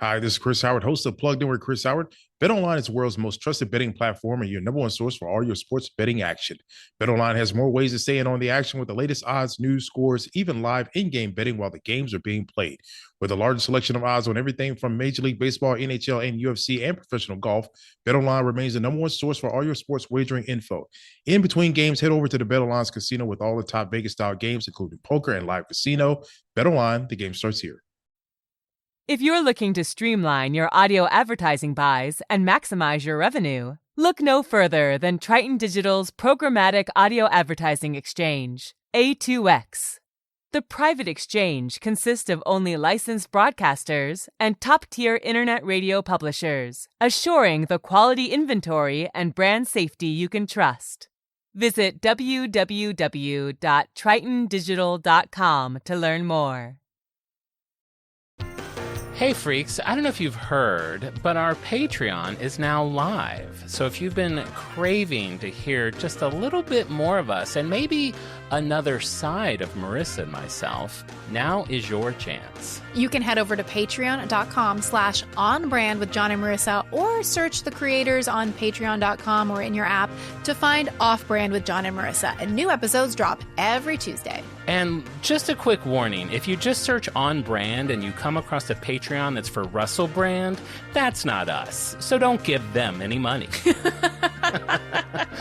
Hi, this is Chris Howard, host of Plugged In with Chris Howard. BetOnline is the world's most trusted betting platform and your number one source for all your sports betting action. BetOnline has more ways to stay in on the action with the latest odds, news, scores, even live in-game betting while the games are being played. With the largest selection of odds on everything from Major League Baseball, NHL, and UFC, and professional golf, BetOnline remains the number one source for all your sports wagering info. In between games, head over to the BetOnline's casino with all the top Vegas-style games, including poker and live casino. BetOnline, the game starts here. If you're looking to streamline your audio advertising buys and maximize your revenue, look no further than Triton Digital's programmatic audio advertising exchange, A2X. The private exchange consists of only licensed broadcasters and top-tier internet radio publishers, assuring the quality inventory and brand safety you can trust. Visit www.tritondigital.com to learn more. Hey freaks, I don't know if you've heard, but our Patreon is now live. So if you've been craving to hear just a little bit more of us and maybe another side of Marissa and myself, now is your chance. You can head over to patreon.com/onbrand with Jon and Marisa or search the creators on patreon.com or in your app to find Off Brand with Jon and Marissa. And new episodes drop every Tuesday. And just a quick warning, if you just search On Brand and you come across a Patreon that's for Russell Brand, that's not us. So don't give them any money.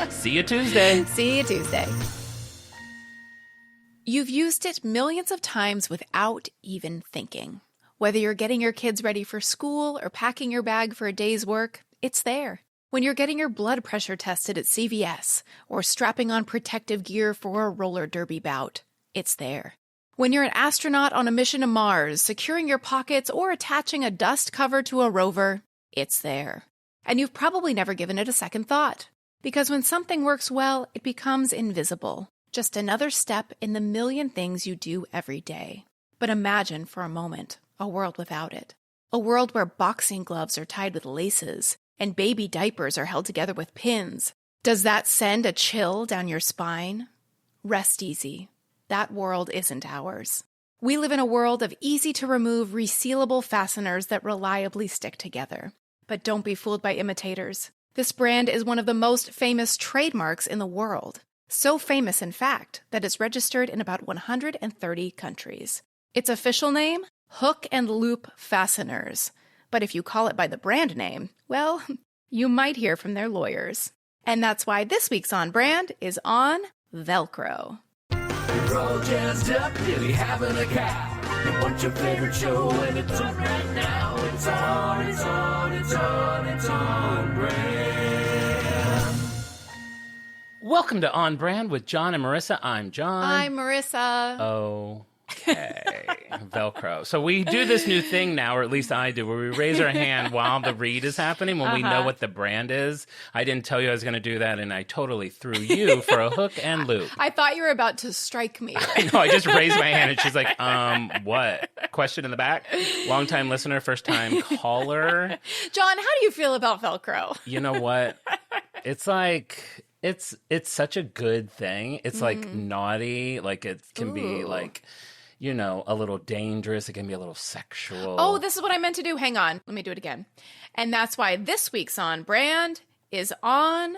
See you Tuesday. See you Tuesday. You've used it millions of times without even thinking. Whether you're getting your kids ready for school or packing your bag for a day's work, it's there. When you're getting your blood pressure tested at CVS or strapping on protective gear for a roller derby bout, it's there. When you're an astronaut on a mission to Mars, securing your pockets or attaching a dust cover to a rover, it's there. And you've probably never given it a second thought. Because when something works well, it becomes invisible. Just another step in the million things you do every day. But imagine for a moment a world without it. A world where boxing gloves are tied with laces and baby diapers are held together with pins. Does that send a chill down your spine? Rest easy. That world isn't ours. We live in a world of easy-to-remove, resealable fasteners that reliably stick together. But don't be fooled by imitators. This brand is one of the most famous trademarks in the world. So famous, in fact, that it's registered in about 130 countries. Its official name? Hook and Loop Fasteners. But if you call it by the brand name, well, you might hear from their lawyers. And that's why this week's On Brand is on Velcro. We're all jazzed up, nearly having a cow. You want your favorite show, and it's on right now. It's on, it's on, it's on, it's on brand. Welcome to On Brand with Jon and Marisa. I'm Jon. I'm Marisa. Okay. Velcro. So we do this new thing now, or at least I do, where we raise our hand while the read is happening when we know what the brand is. I didn't tell you I was going to do that, and I totally threw you for a hook and loop. I thought you were about to strike me. I know. I just raised my hand, and she's like, what? Question in the back? Long-time listener, first-time caller. Jon, how do you feel about Velcro? You know what? It's like... It's such a good thing. It's like naughty. Like it can be like, you know, a little dangerous. It can be a little sexual. Oh, this is what I meant to do. Hang on. Let me do it again. And that's why this week's On Brand is on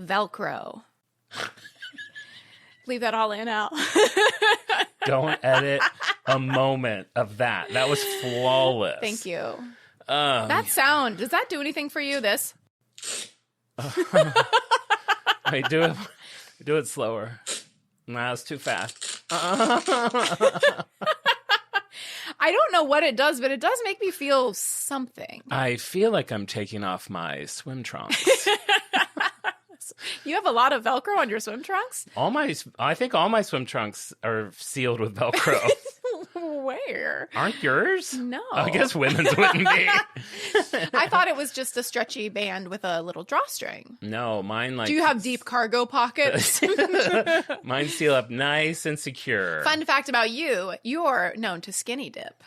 Velcro. Leave that all in out. Don't edit a moment of that. That was flawless. Thank you. That sound, does that do anything for you, this? Wait, do it slower. Nah, it's too fast. I don't know what it does, but it does make me feel something. I feel like I'm taking off my swim trunks. You have a lot of Velcro on your swim trunks? I think all my swim trunks are sealed with Velcro. Where? hair. Aren't yours? No. I guess women's wouldn't be. I thought it was just a stretchy band with a little drawstring. No, mine like... Do you have deep cargo pockets? Mine seal up nice and secure. Fun fact about you, you're known to skinny dip.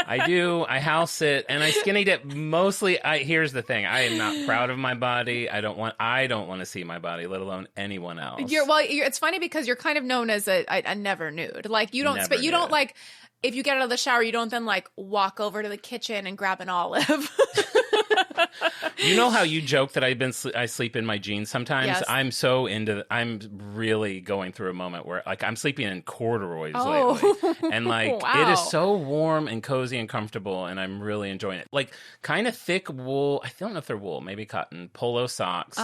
I do. I house sit and I skinny dip mostly. Here's the thing. I am not proud of my body. I don't want to see my body, let alone anyone else. It's funny because you're kind of known as a never nude. Like you don't, Never but you nude. don't like, if you get out of the shower, you don't then like walk over to the kitchen and grab an olive. You know how you joke that I sleep in my jeans sometimes? Yes. I'm really going through a moment where like I'm sleeping in corduroys Oh. lately. And like Wow. it is so warm and cozy and comfortable and I'm really enjoying it. Like kind of thick wool, I don't know if they're wool, maybe cotton, polo socks,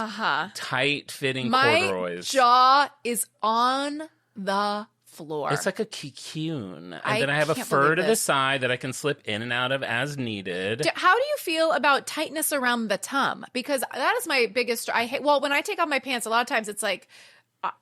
tight fitting corduroys. My jaw is on the floor. It's like a cocoon. And I then I have a can't fur believe to the this. side that I can slip in and out of as needed. How do you feel about tightness around the tum? Because that is my biggest. When I take off my pants, a lot of times it's like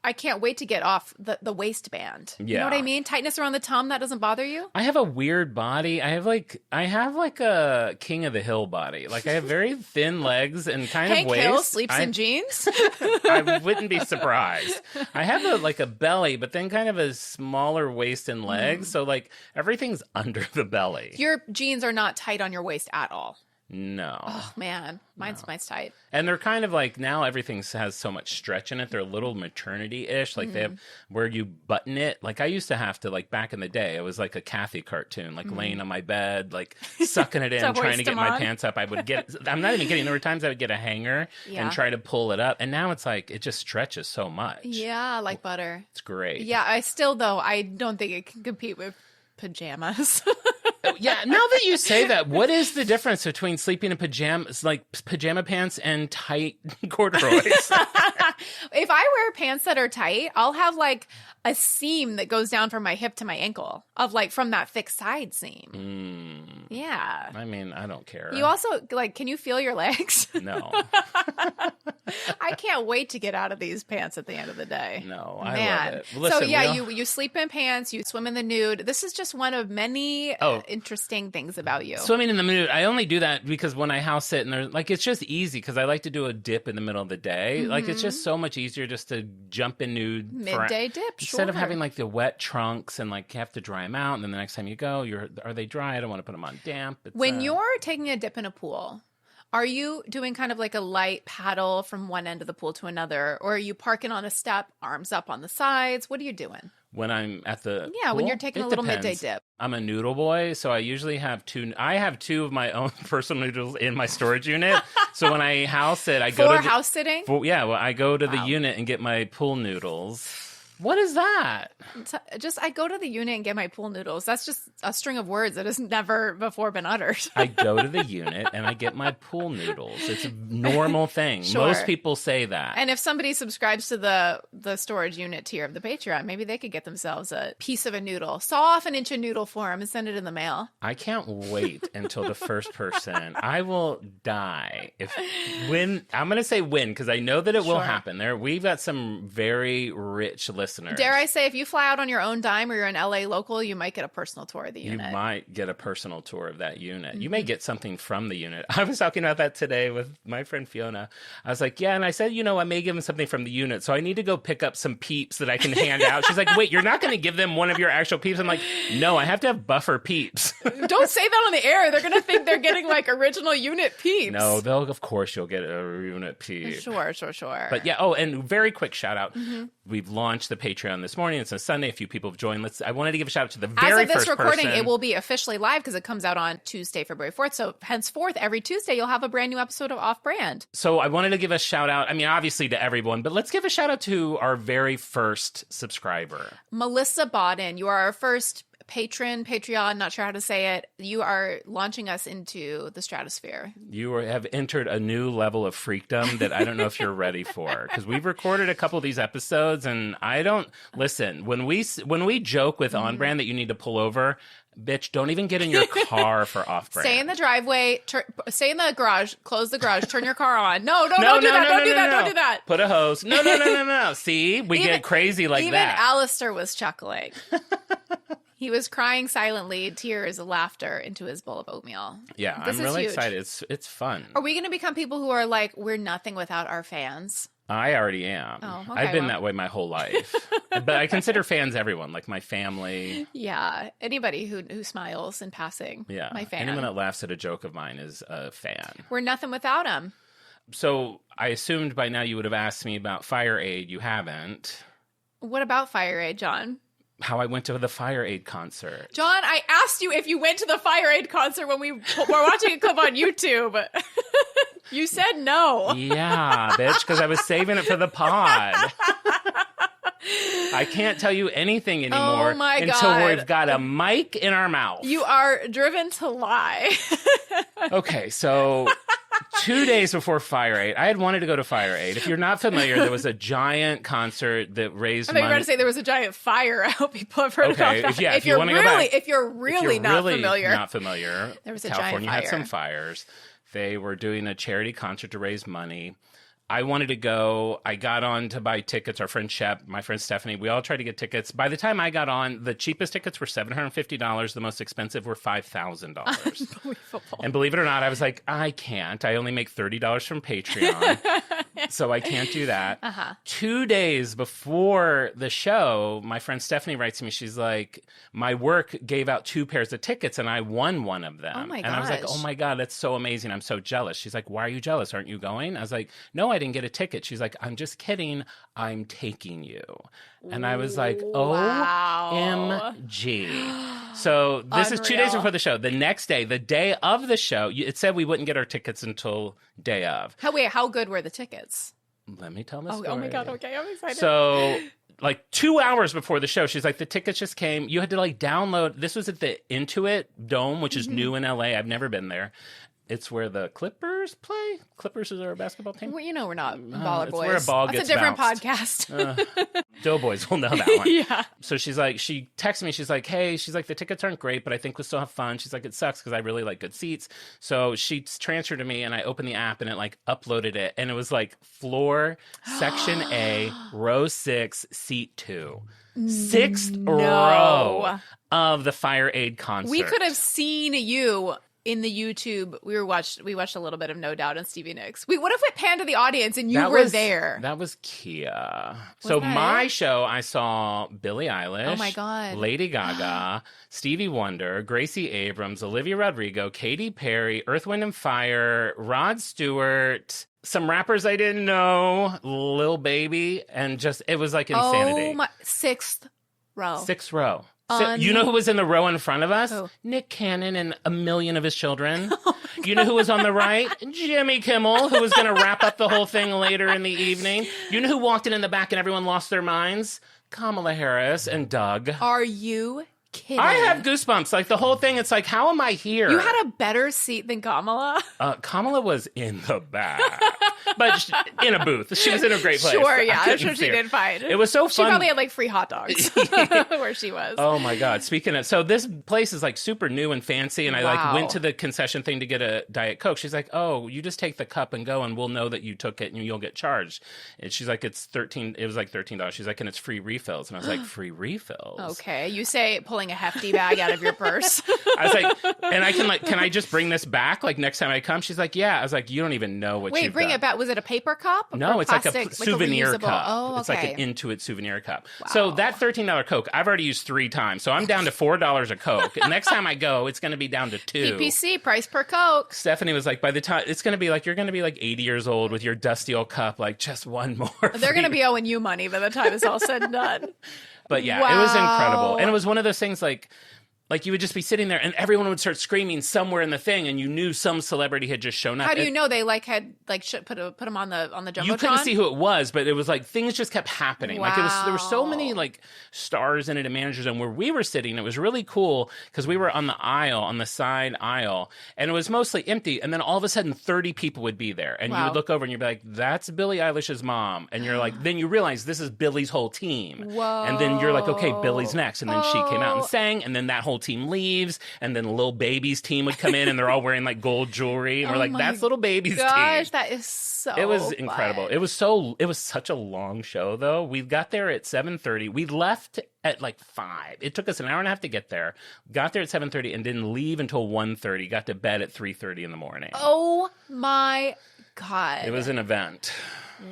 I can't wait to get off the waistband. You know what I mean? Tightness around the tum, that doesn't bother you? I have a weird body. I have like a king of the hill body. Like I have very thin legs and kind Hank of waist. Hill sleeps in jeans. I wouldn't be surprised. I have a belly, but then kind of a smaller waist and legs. So like everything's under the belly. Your jeans are not tight on your waist at all. No. Oh man, mine's tight. And they're kind of like now everything has so much stretch in it. They're a little maternity-ish. Like they have where you button it. Like I used to have to like back in the day. It was like a Kathy cartoon, like laying on my bed, like sucking it in, To trying hoist to get them my on? pants up. I would get. I'm not even kidding. There were times I would get a hanger Yeah. and try to pull it up. And now it's like it just stretches so much. Yeah, like butter. It's great. Yeah, I don't think it can compete with pajamas. Yeah, now that you say that, what is the difference between sleeping in pajamas, like pajama pants, and tight corduroys? If I wear pants that are tight, I'll have like a seam that goes down from my hip to my ankle of like from that thick side seam. Yeah. I mean, I don't care. You also like, can you feel your legs? No. I can't wait to get out of these pants at the end of the day. No, I Man. love it. Listen, So yeah, we all- you sleep in pants, you swim in the nude. This is just one of many interesting things about you. Swimming in the nude, I only do that because when I house sit and there's like it's just easy because I like to do a dip in the middle of the day. Like it's just so much easier just to jump in nude Midday dip, instead of sure. having like the wet trunks and like you have to dry them out and then the next time you go, are they dry? I don't want to put them on damp. It's, When you're taking a dip in a pool, are you doing kind of like a light paddle from one end of the pool to another? Or are you parking on a step, arms up on the sides? What are you doing? when I'm at the Yeah, when pool, you're taking it a little depends. midday dip. I'm a noodle boy, so I usually have two. I have two of my own personal noodles in my storage unit. So when I house it, I go to house sitting? I go to the Wow. unit and get my pool noodles. What is that? I go to the unit and get my pool noodles. That's just a string of words that has never before been uttered. I go to the unit and I get my pool noodles. It's a normal thing. Sure. Most people say that. And if somebody subscribes to the storage unit tier of the Patreon, maybe they could get themselves a piece of a noodle. Saw off an inch of noodle for them and send it in the mail. I can't wait until the first person. I will die when I'm going to say when because I know that it will Sure. happen. We've got some very rich listeners. Dare I say, if you fly out on your own dime or you're an LA local, you might get a personal tour of the You unit. might get a personal tour of that unit. You Mm-hmm. may get something from the unit. I was talking about that today with my friend Fiona. I was like, yeah, and I said, I may give them something from the unit, so I need to go pick up some peeps that I can hand out. She's like, wait, you're not going to give them one of your actual peeps? I'm like, no, I have to have buffer peeps. Don't say that on the air. They're going to think they're getting like original unit peeps. No, of course you'll get a unit peep. Sure. But yeah, and very quick shout out. We've launched the Patreon this morning. It's a Sunday. A few people have joined. I wanted to give a shout out to the very As of this first recording, person. it will be officially live because it comes out on Tuesday, February 4th. So henceforth, every Tuesday, you'll have a brand new episode of Off Brand. So I wanted to give a shout out. I mean, obviously to everyone, but let's give a shout out to our very first subscriber. Melissa Bodden, you are our first Patreon, not sure how to say it. You are launching us into the stratosphere. You have entered a new level of freakdom that I don't know if you're ready for because we've recorded a couple of these episodes and I don't listen when we joke with On Brand that you need to pull over. Bitch, don't even get in your car for Off Brand. Stay in the driveway, stay in the garage, close the garage, turn your car on. Don't do that. Don't do that. Put a hose. No. See, we get crazy like even that. Alistair was chuckling. He was crying silently, tears, laughter into his bowl of oatmeal. Yeah, This I'm is really huge. excited. It's fun. Are we going to become people who are like, we're nothing without our fans? I already am. Oh, okay, I've been well. that way my whole life. But I consider fans everyone, like my family. Yeah, anybody who smiles in passing. Yeah. My fan. Anyone that laughs at a joke of mine is a fan. We're nothing without him. So I assumed by now you would have asked me about Fire Aid. You haven't. What about Fire Aid, John? How I went to the Fire Aid concert. John, I asked you if you went to the Fire Aid concert when we were watching a clip on YouTube. You said no. Yeah, bitch, because I was saving it for the pod. I can't tell you anything anymore until God. we've got a mic in our mouth. You are driven to lie. Okay, so 2 days before Fire Aid, I had wanted to go to Fire Aid. If you're not familiar, there was a giant concert that raised I thought you were money. going to say there was a giant fire. I hope people have heard Okay, about that. if you wanna go back- if you're really not familiar. There was a giant California had fire. some fires. They were doing a charity concert to raise money. I wanted to go. I got on to buy tickets. Our friend Shep, my friend Stephanie, we all tried to get tickets. By the time I got on, the cheapest tickets were $750. The most expensive were $5,000. Unbelievable. And believe it or not, I was like, I can't. I only make $30 from Patreon, so I can't do that. 2 days before the show, my friend Stephanie writes to me. She's like, my work gave out 2 pairs of tickets, and I won one of them. Oh, my And I was like, gosh. oh, my God, that's so amazing. I'm so jealous. She's like, why are you jealous? Aren't you going? I was like, no, I didn't get a ticket. She's like, I'm just kidding. I'm taking you. And I was like, Wow. OMG. So this is 2 days Unreal. before the show. The next day, the day of the show, it said we wouldn't get our tickets until day of. How good were the tickets? Let me tell the Oh, story. oh my God. Okay, I'm excited. So, like 2 hours before the show, she's like, the tickets just came. You had to like download. This was at the Intuit Dome, which is new in LA. I've never been there. It's where the Clippers play. Clippers is our basketball team. Well, you know we're not baller it's boys. where a ball That's gets a different bounced. podcast. Doughboys will know that one. Yeah. So she's like, she texts me. She's like, hey, she's like, the tickets aren't great, but I think we'll still have fun. She's like, it sucks because I really like good seats. So she transferred to me, and I opened the app, and it like uploaded it, and it was like floor section A, row 6, seat 2. Sixth row of the Fire Aid concert. We could have seen you in the YouTube. We watched a little bit of No Doubt and Stevie Nicks. What if we panned to the audience and you were there? That was Kia. So that my it? show, I saw Billie Eilish. Oh my God. Lady Gaga, Stevie Wonder, Gracie Abrams, Olivia Rodrigo, Katy Perry, Earth, Wind and Fire, Rod Stewart, some rappers I didn't know, Lil Baby, and just it was like insanity. Oh my! Sixth row. Sixth row. You know who was in the row in front of us? Who? Nick Cannon and a million of his children. You know who was on the right? Jimmy Kimmel, who was going to wrap up the whole thing later in the evening. You know who walked in the back and everyone lost their minds? Kamala Harris and Doug. Are you kidding? I have goosebumps. Like the whole thing, it's like, how am I here? You had a better seat than Kamala. Kamala was in the back, but in a booth. She was in a great place. Sure, I yeah, I'm couldn't sure she see her. did fine. It was so She fun. probably had like free hot dogs where she was. Oh my God. Speaking of, so this place is like super new and fancy. And I like Wow. went to the concession thing to get a Diet Coke. She's like, oh, you just take the cup and go and we'll know that you took it and you'll get charged. And she's like, it was like $13. She's like, and it's free refills. And I was like, free refills? Okay, you say pulling a hefty bag out of your purse. I was like, and I can I just bring this back like next time I come? She's like, yeah. I was like, you don't even know what Wait, you've bring done. it back. Was it a paper cup? No, or it's like a plastic, souvenir reusable? cup. Oh, okay. It's like an Intuit souvenir cup. So that $13 Coke, I've already used 3 times. So I'm down to $4 a Coke. And next time I go, it's going to be down to 2. PPC, price per Coke. Stephanie was like, by the time it's going to be like, you're going to be like 80 years old with your dusty old cup, like just one more. They're going to be owing you money by the time it's all said and done. But yeah, it was Wow. incredible. And it was one of those things like you would just be sitting there and everyone would start screaming somewhere in the thing and you knew some celebrity had just shown up. How do you know they had put them on the Jumbotron? You couldn't see who it was, but it was like things just kept happening. Like there were so many Wow. like stars in it and managers, and where we were sitting, it was really cool because we were on the aisle, on the side aisle, and it was mostly empty. And then all of a sudden, 30 people would be there, and you Wow. would look over and you'd be like, "That's Billie Eilish's mom," and you're like, then you realize this is Billy's whole team. Whoa. And then you're like, okay, Billy's next, and then she came out and Oh. sang, and then that whole little team leaves, and then Lil Baby's team would come in, and they're all wearing like gold jewelry, and we're like, that's Little Baby's team. Gosh, that is so It was fun. incredible. It was such a long show, though. We got there at 7:30. We left at like 5. It took us an hour and a half to get there. Got there at 7:30 and didn't leave until 1:30. Got to bed at 3:30 in the morning. Oh my God. It was an event.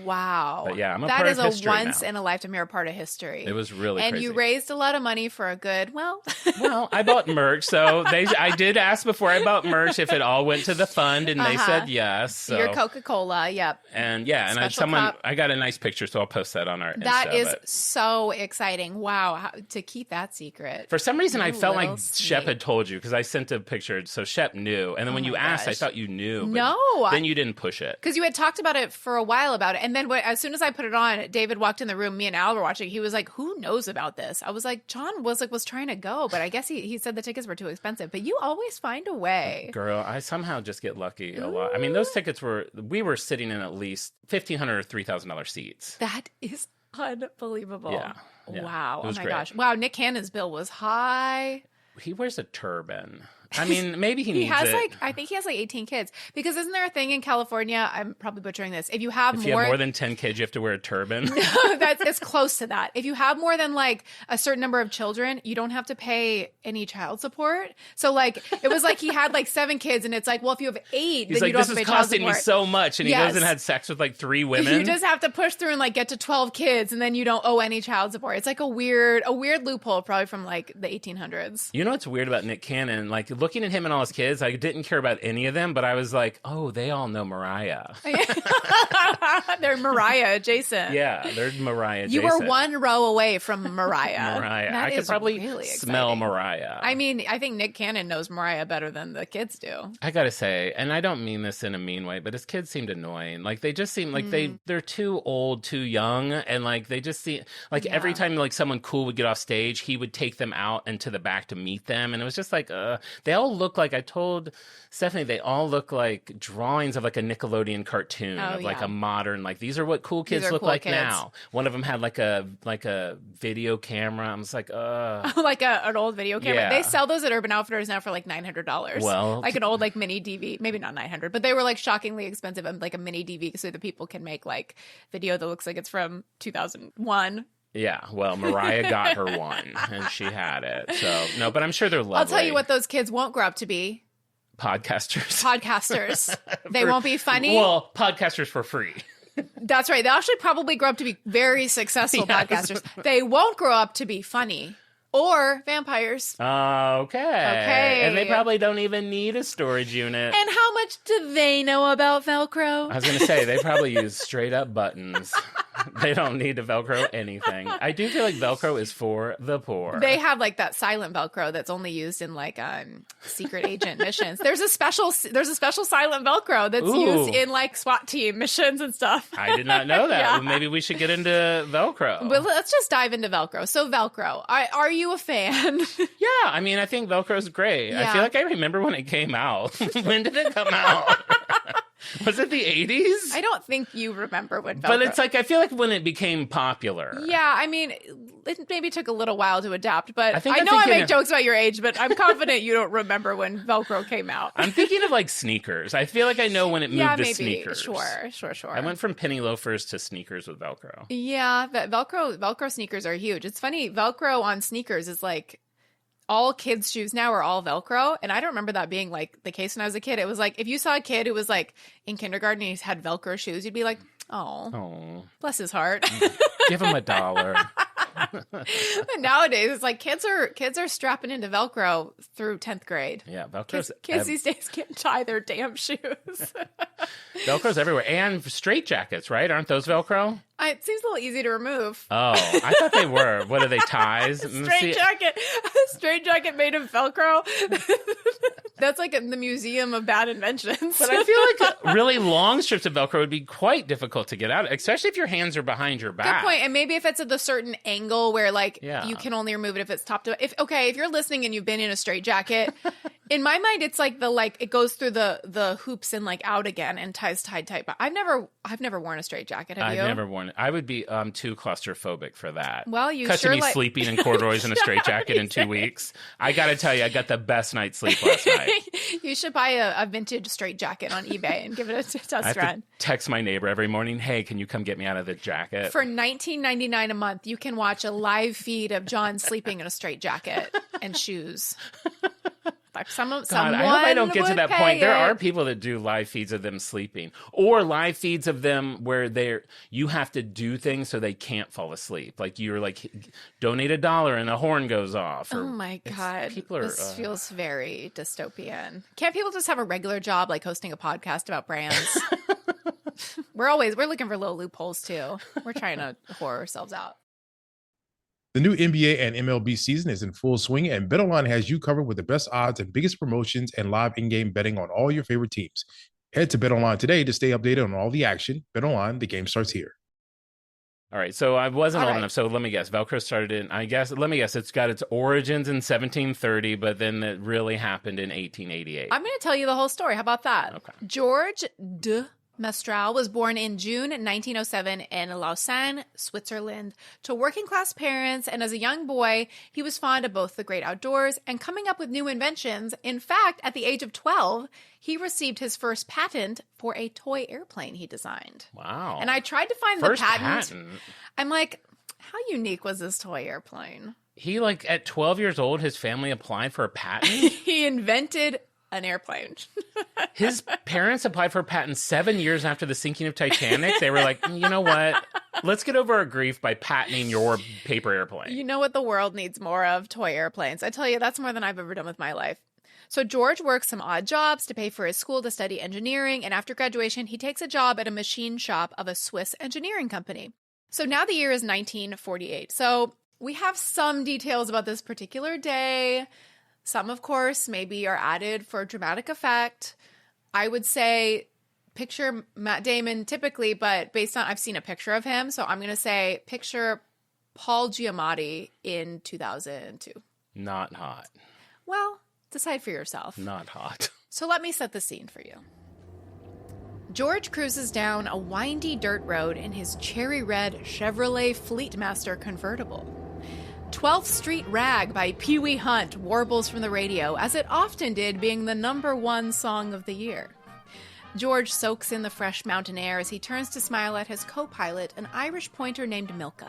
Wow. But yeah, I'm a that part is of a history once now. in a lifetime. You're a part of history. It was really and crazy. you raised a lot of money for a good, well. Well, I bought merch, so I did ask before I bought merch if it all went to the fund, and they said yes. So. Your Coca-Cola, yep. And yeah, and Special cup. I got a nice picture, so I'll post that on our That Insta, is but- so exciting. Wow. To keep that secret. For some reason, I felt like little Shep sneak. had told you because I sent a picture, so Shep knew. And then when my you asked, I gosh. thought you knew. But No. Then you didn't push it. Because you had talked about it for a while about it. And then as soon as I put it on, David walked in the room. Me and Al were watching. He was like, who knows about this? I was like, John was trying to go. But I guess he said the tickets were too expensive. But you always find a way. Girl, I somehow just get lucky a lot. I mean, those tickets we were sitting in at least $1,500 or $3,000 seats. That is unbelievable. Yeah. Wow. It Oh was my great. gosh. Wow. Nick Cannon's bill was high. He wears a turban. I mean, maybe he needs has it. I think he has like 18 kids. Because isn't there a thing in California? I'm probably butchering this. If you have If you have more than 10 kids, you have to wear a turban. it's close to that. If you have more than like a certain number of children, you don't have to pay any child support. So like it was like he had like 7 kids, and it's like, well, if you have 8, He's then like, you don't this have to is pay child costing me support. so much. And he Yes. goes and had sex with like 3 women. You just have to push through and like get to 12 kids, and then you don't owe any child support. It's like a weird loophole, probably from like the 1800s. You know what's weird about Nick Cannon? Like looking at him and all his kids, I didn't care about any of them, but I was like, oh, they all know Mariah. They're Mariah adjacent. Yeah, they're Mariah. You were one row away from Mariah. Mariah. That I could is probably really smell exciting. Mariah. I mean, I think Nick Cannon knows Mariah better than the kids do. I gotta say, and I don't mean this in a mean way, but his kids seemed annoying. Like they just seem like they're too old, too young, and like they just seem like every time like someone cool would get off stage, he would take them out and to the back to meet them, and it was just like they all look like, I told Stephanie, they all look like drawings of like a Nickelodeon cartoon of like a modern, like these are what cool kids are look cool like kids. now. One of them had like a video camera. I was like, Like an old video camera. Yeah. They sell those at Urban Outfitters now for like $900. Well, like an old like mini DV, maybe not 900, but they were like shockingly expensive, and like a mini DV, so that people can make like video that looks like it's from 2001. yeah, well, Mariah got her one, and she had it. So no, but I'm sure they're lovely. I'll tell you what those kids won't grow up to be. Podcasters. Podcasters. They won't be funny. Well, podcasters for free. That's right. They'll actually probably grow up to be very successful Yes. podcasters. They won't grow up to be funny or vampires. Okay. And they probably don't even need a storage unit. And how much do they know about Velcro? I was going to say, they probably use straight up buttons. They don't need to Velcro anything. I do feel like Velcro is for the poor. They have like that silent Velcro that's only used in like secret agent missions. There's a special silent Velcro that's used in like SWAT team missions and stuff. I did not know that. Yeah. Well, maybe we should get into Velcro. But let's just dive into Velcro. So Velcro, are you a fan? Yeah, I mean, I think Velcro is great. I Yeah. feel like I remember when it came out. When did it come out? Was it the 80s? I don't think you remember when Velcro. But it's like, I feel like when it became popular. Yeah, I mean, it maybe took a little while to adapt, but I think I I'm know I thinking make of- jokes about your age, but I'm confident you don't remember when Velcro came out. I'm thinking of like sneakers. I feel like I know when it moved Yeah, to maybe. sneakers. Sure. I went from penny loafers to sneakers with Velcro. Yeah, but Velcro sneakers are huge. It's funny, Velcro on sneakers is like all kids' shoes now are all Velcro, and I don't remember that being like the case when I was a kid. It was like if you saw a kid who was like in kindergarten and he had Velcro shoes, you'd be like, oh, bless his heart. Give him $1. But nowadays, it's like kids are strapping into Velcro through 10th grade. Yeah, Velcro's Kids these days can't tie their damn shoes. Velcro's everywhere. And straight jackets, right? Aren't those Velcro? It seems a little easy to remove. Oh, I thought they were. What are they, ties? Straight jacket made of Velcro. That's like in the Museum of Bad Inventions. But I feel like really long strips of Velcro would be quite difficult to get out, especially if your hands are behind your back. Good point. And maybe if it's at the certain angle where like Yeah. you can only remove it if it's top to if you're listening and you've been in a straight jacket, In my mind, it's like it goes through the hoops and like out again and ties tied tight. But I've never worn a straight jacket. Have you? I've never worn it. I would be too claustrophobic for that. Well, you Cut sure to me sleeping in corduroys in a straight jacket in 2 weeks. I got to tell you, I got the best night's sleep last night. You should buy a vintage straight jacket on eBay and give it a test I have run. to text my neighbor every morning, hey, can you come get me out of the jacket? For $19.99 a month, you can watch a live feed of John sleeping in a straight jacket and shoes. God, I hope I don't get to that point. There are people that do live feeds of them sleeping, or live feeds of them where you have to do things so they can't fall asleep. Like you're like, donate $1 and a horn goes off. Oh my God. This feels very dystopian. Can't people just have a regular job like hosting a podcast about brands? We're looking for little loopholes too. We're trying to whore ourselves out. The new NBA and MLB season is in full swing, and BetOnline has you covered with the best odds and biggest promotions and live in-game betting on all your favorite teams. Head to BetOnline today to stay updated on all the action. BetOnline, the game starts here. All right, so I wasn't old enough, so let me guess. Velcro started it's got its origins in 1730, but then it really happened in 1888. I'm going to tell you the whole story. How about that? Okay. George de Mestral was born in June 1907 in Lausanne, Switzerland, to working-class parents, and as a young boy, he was fond of both the great outdoors and coming up with new inventions. In fact, at the age of 12, he received his first patent for a toy airplane he designed. Wow. And I tried to find First the patent. patent. I'm like, how unique was this toy airplane? He, at 12 years old, his family applied for a patent? He invented an airplane. His parents applied for a patent 7 years after the sinking of Titanic. They were like, you know what? Let's get over our grief by patenting your paper airplane. You know what the world needs more of? Toy airplanes. I tell you, that's more than I've ever done with my life. So George works some odd jobs to pay for his school to study engineering, and after graduation, he takes a job at a machine shop of a Swiss engineering company. So now the year is 1948. So we have some details about this particular day. Some, of course, maybe are added for dramatic effect. I would say picture Matt Damon typically, but based on, I've seen a picture of him, so I'm going to say picture Paul Giamatti in 2002. Not hot. Well, decide for yourself. Not hot. So let me set the scene for you. George cruises down a windy dirt road in his cherry red Chevrolet Fleetmaster convertible. 12th Street Rag by Pee Wee Hunt warbles from the radio, as it often did, being the #1 song of the year. George soaks in the fresh mountain air as he turns to smile at his co-pilot, an Irish pointer named Milka.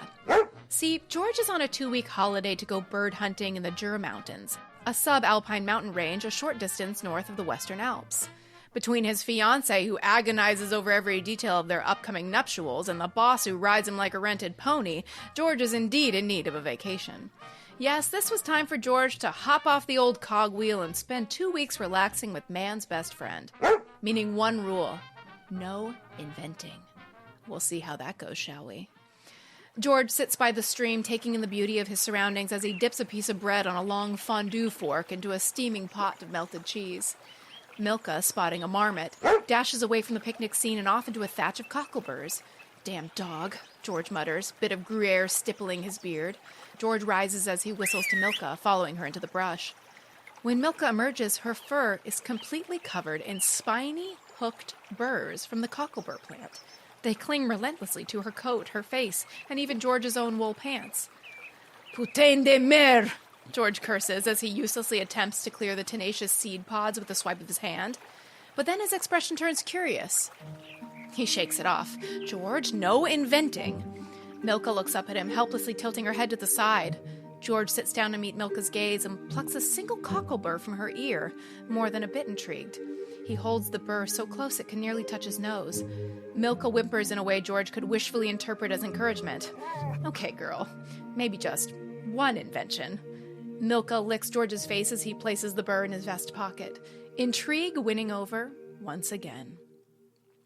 See, George is on a 2-week holiday to go bird hunting in the Jura Mountains, a subalpine mountain range a short distance north of the Western Alps. Between his fiancée, who agonizes over every detail of their upcoming nuptials, and the boss who rides him like a rented pony, George is indeed in need of a vacation. Yes, this was time for George to hop off the old cogwheel and spend 2 weeks relaxing with man's best friend. Meaning one rule: no inventing. We'll see how that goes, shall we? George sits by the stream, taking in the beauty of his surroundings as he dips a piece of bread on a long fondue fork into a steaming pot of melted cheese. Milka, spotting a marmot, dashes away from the picnic scene and off into a thatch of cockleburs. Damn dog, George mutters, bit of Gruyere stippling his beard. George rises as he whistles to Milka, following her into the brush. When Milka emerges, her fur is completely covered in spiny, hooked burrs from the cocklebur plant. They cling relentlessly to her coat, her face, and even George's own wool pants. Putain de mer! George curses as he uselessly attempts to clear the tenacious seed pods with a swipe of his hand. But then his expression turns curious. He shakes it off. George, no inventing. Milka looks up at him, helplessly tilting her head to the side. George sits down to meet Milka's gaze and plucks a single cocklebur from her ear, more than a bit intrigued. He holds the burr so close it can nearly touch his nose. Milka whimpers in a way George could wishfully interpret as encouragement. Okay, girl, maybe just one invention. Milka licks George's face as he places the burr in his vest pocket. Intrigue winning over once again.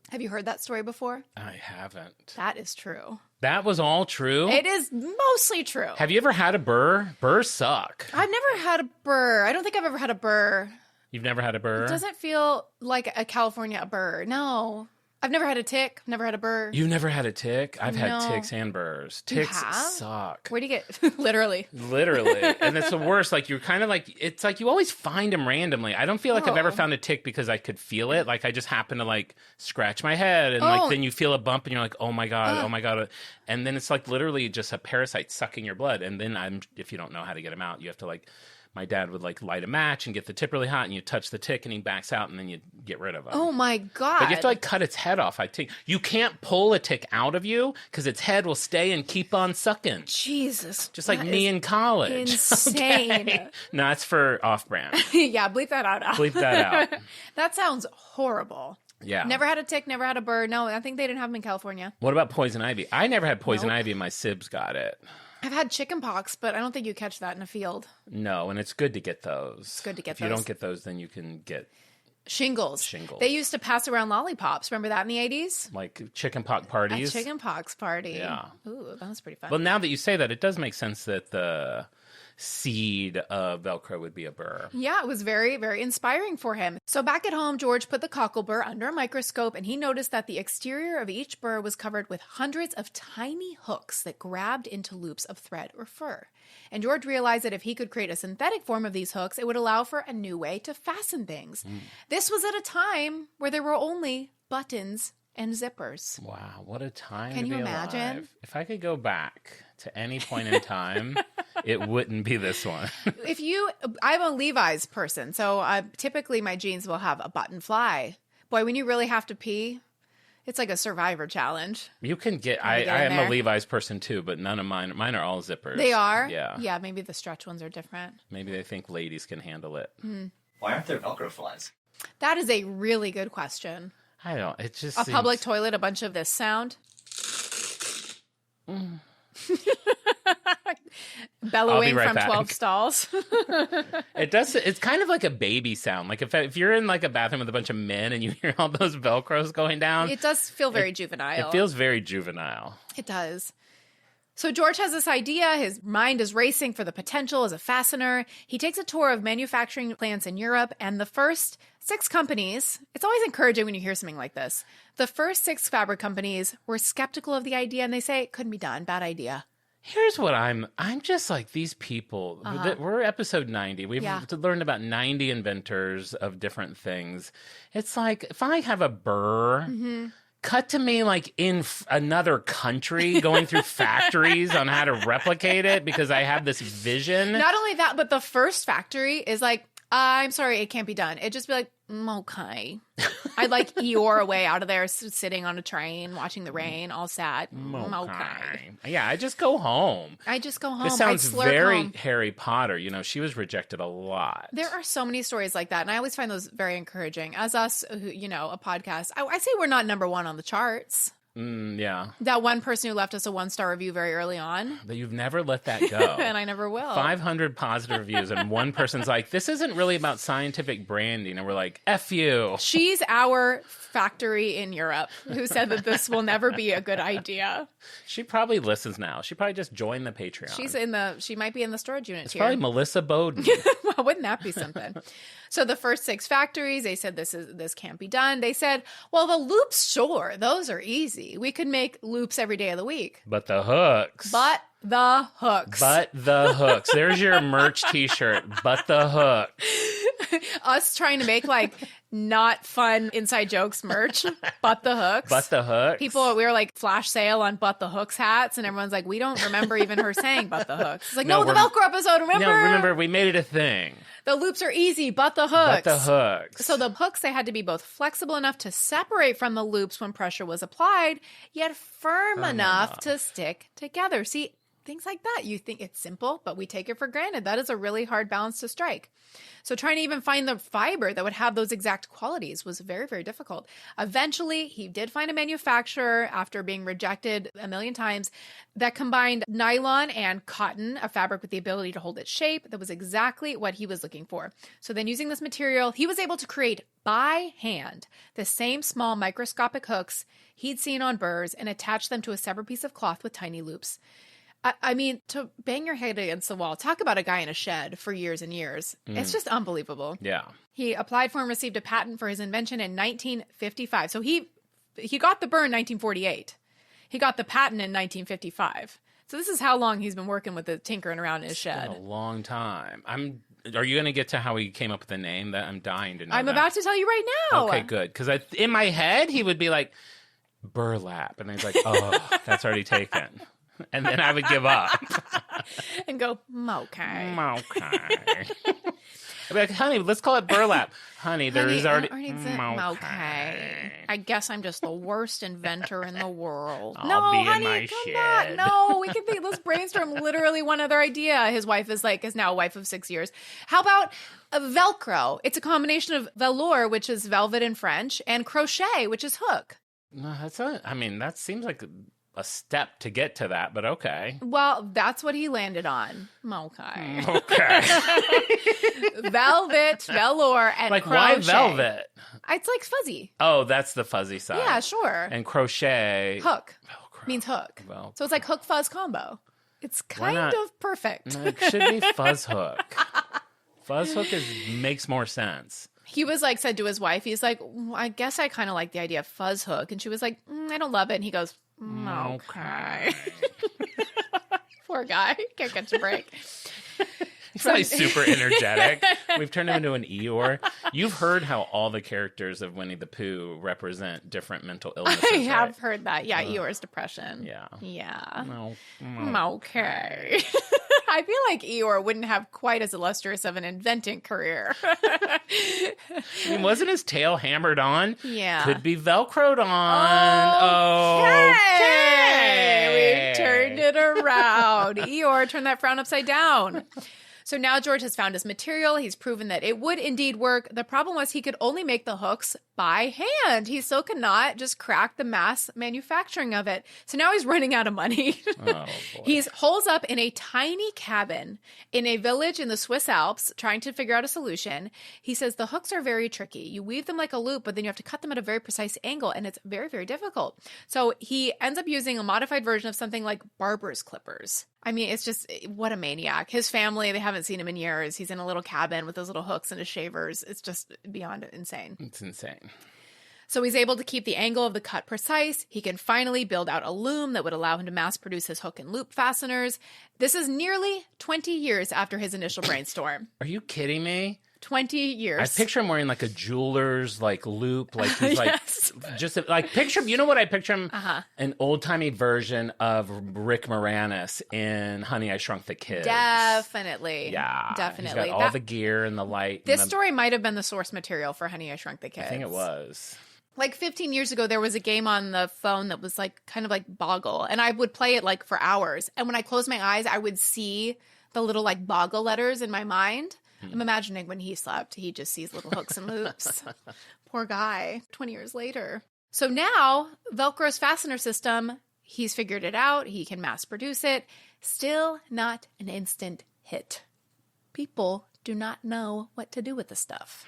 Have you heard that story before? I haven't. That is true. That was all true? It is mostly true. Have you ever had a burr? Burrs suck. I've never had a burr. I don't think I've ever had a burr. You've never had a burr? It doesn't feel like a California burr. No. I've never had a tick. Never had a burr. You never had a tick? I've had No. ticks and burrs. You Ticks have? suck. Where do you get literally? Literally. And it's the worst. Like, you're kind of like, it's like you always find them randomly. I don't feel like I've ever found a tick because I could feel it. Like, I just happen to like scratch my head and like then you feel a bump and you're like, oh my God, oh my God. And then it's like literally just a parasite sucking your blood. And then if you don't know how to get them out, you have to like, my dad would like light a match and get the tip really hot and you touch the tick and he backs out and then you get rid of him. Oh my God. But you have to like cut its head off, I think. You can't pull a tick out of you because its head will stay and keep on sucking. Jesus. Just like me in college. Insane. Okay? No, that's for off-brand. Yeah, bleep that out. Bleep that out. That sounds horrible. Yeah. Never had a tick, never had a bird. No, I think they didn't have them in California. What about poison ivy? I never had poison ivy and my sibs got it. I've had chicken pox, but I don't think you catch that in a field. No, and it's good to get those. It's good to get if those. If you don't get those, then you can get shingles. Shingles. They used to pass around lollipops. Remember that in the 80s? like chicken pox parties. A chicken pox party. Yeah. Ooh, that was pretty fun. Well, now that you say that, it does make sense that the seed of Velcro would be a burr. Yeah, it was very, very inspiring for him. So back at home, George put the cockle burr under a microscope and he noticed that the exterior of each burr was covered with hundreds of tiny hooks that grabbed into loops of thread or fur. And George realized that if he could create a synthetic form of these hooks, it would allow for a new way to fasten things. This was at a time where there were only buttons and zippers. Wow, what a time Can to you be imagine? alive. If I could go back to any point in time, it wouldn't be this one. I'm a Levi's person, so typically my jeans will have a button fly. Boy, when you really have to pee, it's like a survivor challenge. You can get, I am a Levi's person too, but none of mine are all zippers. They are? Yeah. Yeah, maybe the stretch ones are different. Maybe they think ladies can handle it. Why aren't there Velcro flies? That is a really good question. I don't, it just A seems... public toilet, a bunch of this sound. Bellowing right from back. 12 stalls. It does. It's kind of like a baby sound. Like if you're in like a bathroom with a bunch of men and you hear all those Velcros going down, It does feel very juvenile. it feels very juvenile. It does. So George has this idea. His mind is racing for the potential as a fastener. He takes a tour of manufacturing plants in Europe, and the first 6 companies, it's always encouraging when you hear something like this. The first 6 fabric companies were skeptical of the idea, and they say it couldn't be done. Bad idea. Here's what I'm just like these people. We're episode 90. We've learned about 90 inventors of different things. It's like if I have a burr, cut to me like in another country going through factories on how to replicate it because I have this vision. Not only that, but the first factory is like, I'm sorry, it can't be done. It'd just be like, okay. I'd like Eeyore away out of there, sitting on a train, watching the rain, all sad. Okay. Yeah, I just go home. I just go home. This sounds I'd slurp very home. Harry Potter. You know, she was rejected a lot. There are so many stories like that, and I always find those very encouraging. As us, who, a podcast, I say we're not number 1 on the charts. Yeah. That one person who left us a 1-star review very early on. But you've never let that go. And I never will. 500 positive reviews, and one person's like, this isn't really about scientific branding. And we're like, F you. She's our factory in Europe who said that this will never be a good idea. She probably listens now. She probably just joined the Patreon. She might be in the storage unit It's here. probably Melissa Bowden. Well, wouldn't that be something? So the first 6 factories, they said this can't be done. They said, well, the loops, sure, those are easy. We could make loops every day of the week. But the hooks. But the hooks. But the hooks. There's your merch t-shirt. But the hooks. Us trying to make like not fun inside jokes merch. But the hooks. But the hooks. People, we were like flash sale on But the Hooks hats, and everyone's like, we don't remember even her saying But the Hooks. It's like, no the Velcro episode, remember? No, remember, we made it a thing. The loops are easy, but the hooks. But the hooks. So the hooks, they had to be both flexible enough to separate from the loops when pressure was applied, yet firm enough to stick together. See, things like that. You think it's simple, but we take it for granted. That is a really hard balance to strike. So trying to even find the fiber that would have those exact qualities was very, very difficult. Eventually, he did find a manufacturer after being rejected a million times that combined nylon and cotton, a fabric with the ability to hold its shape. That was exactly what he was looking for. So then using this material, he was able to create by hand the same small microscopic hooks he'd seen on burrs and attach them to a separate piece of cloth with tiny loops. I mean, to bang your head against the wall, talk about a guy in a shed for years and years. It's just unbelievable. Yeah. He applied for and received a patent for his invention in 1955. So he he got the burn in 1948. He got the patent in 1955. So this is how long he's been working with the tinkering around in his shed. A long time. Are you going to get to how he came up with the name? That I'm dying to know. I'm about to tell you right now. Okay, good. Because in my head, he would be like, burlap. And he's like, oh, that's already taken. And then I would give up. And go, okay. Okay. I'd be like, honey, let's call it burlap. Honey, there's already... Okay. I guess I'm just the worst inventor in the world. I'll be in honey, my come shed. back. No, we can think. Let's brainstorm literally one other idea. His wife is now a wife of 6 years. How about a Velcro? It's a combination of velour, which is velvet in French, and crochet, which is hook. No, that seems like a step to get to that, but okay. Well, that's what he landed on. Okay. Okay. Velvet, velour, and like, crochet. why velvet? It's like fuzzy. Oh, that's the fuzzy side. Yeah, sure. And crochet. Hook. Velcro. Means hook. Velcro. So it's like hook fuzz combo. It's kind of perfect. No, it should be fuzz hook. Fuzz hook makes more sense. He was said to his wife, he's like, I guess I kind of like the idea of fuzz hook. And she was like, I don't love it. And he goes, okay. Poor guy. Can't catch a break. He's probably super energetic. We've turned him into an Eeyore. You've heard how all the characters of Winnie the Pooh represent different mental illnesses, I have right? heard that. Yeah, Eeyore's depression. Yeah. Yeah. No. Okay. I feel like Eeyore wouldn't have quite as illustrious of an inventing career. I mean, wasn't his tail hammered on? Yeah. Could be Velcroed on. Okay. We've turned it around. Eeyore, turn that frown upside down. So now George has found his material. He's proven that it would indeed work. The problem was he could only make the hooks by hand. He still could not just crack the mass manufacturing of it. So now he's running out of money. Oh, boy. He's holes up in a tiny cabin in a village in the Swiss Alps trying to figure out a solution. He says the hooks are very tricky. You weave them like a loop, but then you have to cut them at a very precise angle, and it's very, very difficult. So he ends up using a modified version of something like barber's clippers. I mean, it's just, what a maniac. His family, they haven't seen him in years. He's in a little cabin with those little hooks and his shavers. It's just beyond insane. It's insane. So he's able to keep the angle of the cut precise. He can finally build out a loom that would allow him to mass produce his hook and loop fasteners. This is nearly 20 years after his initial brainstorm. Are you kidding me? 20 years. I picture him wearing like a jeweler's loop, like he's Yes. just picture him. You know what I picture him? An old timey version of Rick Moranis in Honey, I Shrunk the Kids. Definitely. Yeah, Definitely. He's got all the gear and the light. This story might have been the source material for Honey, I Shrunk the Kids. I think it was. Like 15 years ago, there was a game on the phone that was kind of like Boggle. And I would play it for hours. And when I closed my eyes, I would see the little Boggle letters in my mind. I'm imagining when he slept, he just sees little hooks and loops. Poor guy, 20 years later. So now, Velcro's fastener system, he's figured it out. He can mass produce it. Still not an instant hit. People do not know what to do with the stuff.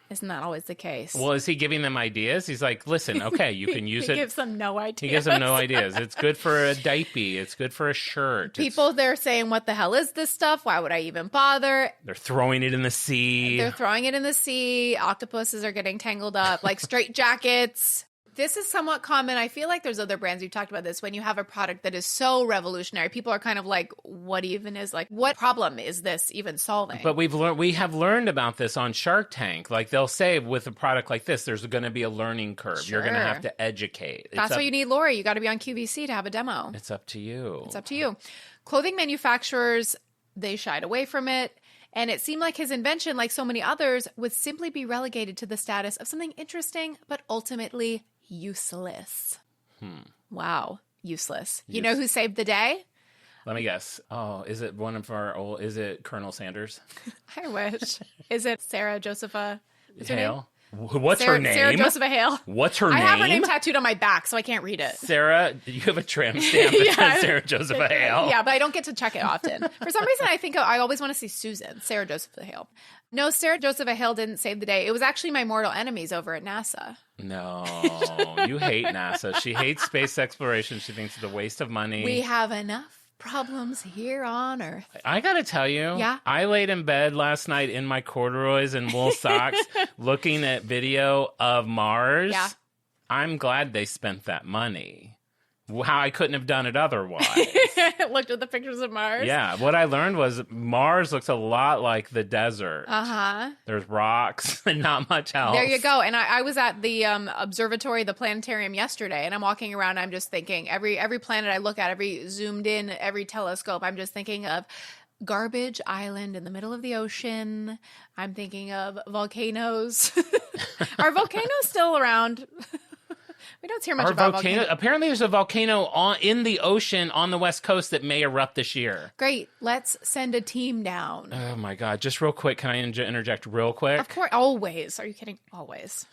Isn't that always the case? Well, is he giving them ideas? He's like, listen, okay, you can use it. He gives them no ideas. He gives them no ideas. It's good for a diaper. It's good for a shirt. People, they're saying, what the hell is this stuff? Why would I even bother? They're throwing it in the sea. They're throwing it in the sea. Octopuses are getting tangled up like straight jackets. This is somewhat common. I feel like there's other brands, you've talked about this, when you have a product that is so revolutionary, people are kind of like, what problem is this even solving? But we have learned about this on Shark Tank. Like they'll say with a product like this, there's going to be a learning curve. Sure. You're going to have to educate. That's why you need Lori. You got to be on QVC to have a demo. It's up to you. It's up to you. Clothing manufacturers, they shied away from it. And it seemed like his invention, like so many others, would simply be relegated to the status of something interesting, but ultimately useless. Wow. Useless. You know who saved the day? Let me guess. Oh, is it one of our old, is it Colonel Sanders? I wish. Is it Sarah Josepha? What's her name? Hale? What's her name? Sarah Josepha Hale. What's her name? I have her name tattooed on my back, so I can't read it. Sarah, you have a tramp stamp that Yeah. says Sarah Josepha Hale. Yeah, but I don't get to check it often. For some reason, I think I always want to see Susan, Sarah Josepha Hale. No, Sarah Josepha Hale didn't save the day. It was actually my mortal enemies over at NASA. No, you hate NASA. She hates space exploration. She thinks it's a waste of money. We have enough problems here on Earth. I gotta tell you, Yeah? I laid in bed last night in my corduroys and wool socks looking at video of Mars. Yeah. I'm glad they spent that money. How I couldn't have done it otherwise. Looked at the pictures of Mars. Yeah, what I learned was Mars looks a lot like the desert. Uh-huh. There's rocks and not much else. There you go. And I was at the observatory, the planetarium yesterday, and I'm walking around. I'm just thinking every planet I look at, every zoomed in, every telescope, I'm just thinking of Garbage Island in the middle of the ocean. I'm thinking of volcanoes. Are volcanoes still around? We don't hear much about volcanoes. Apparently, there's a volcano in the ocean on the West Coast that may erupt this year. Great. Let's send a team down. Oh, my God. Just real quick. Can I interject real quick? Of course. Always. Are you kidding? Always.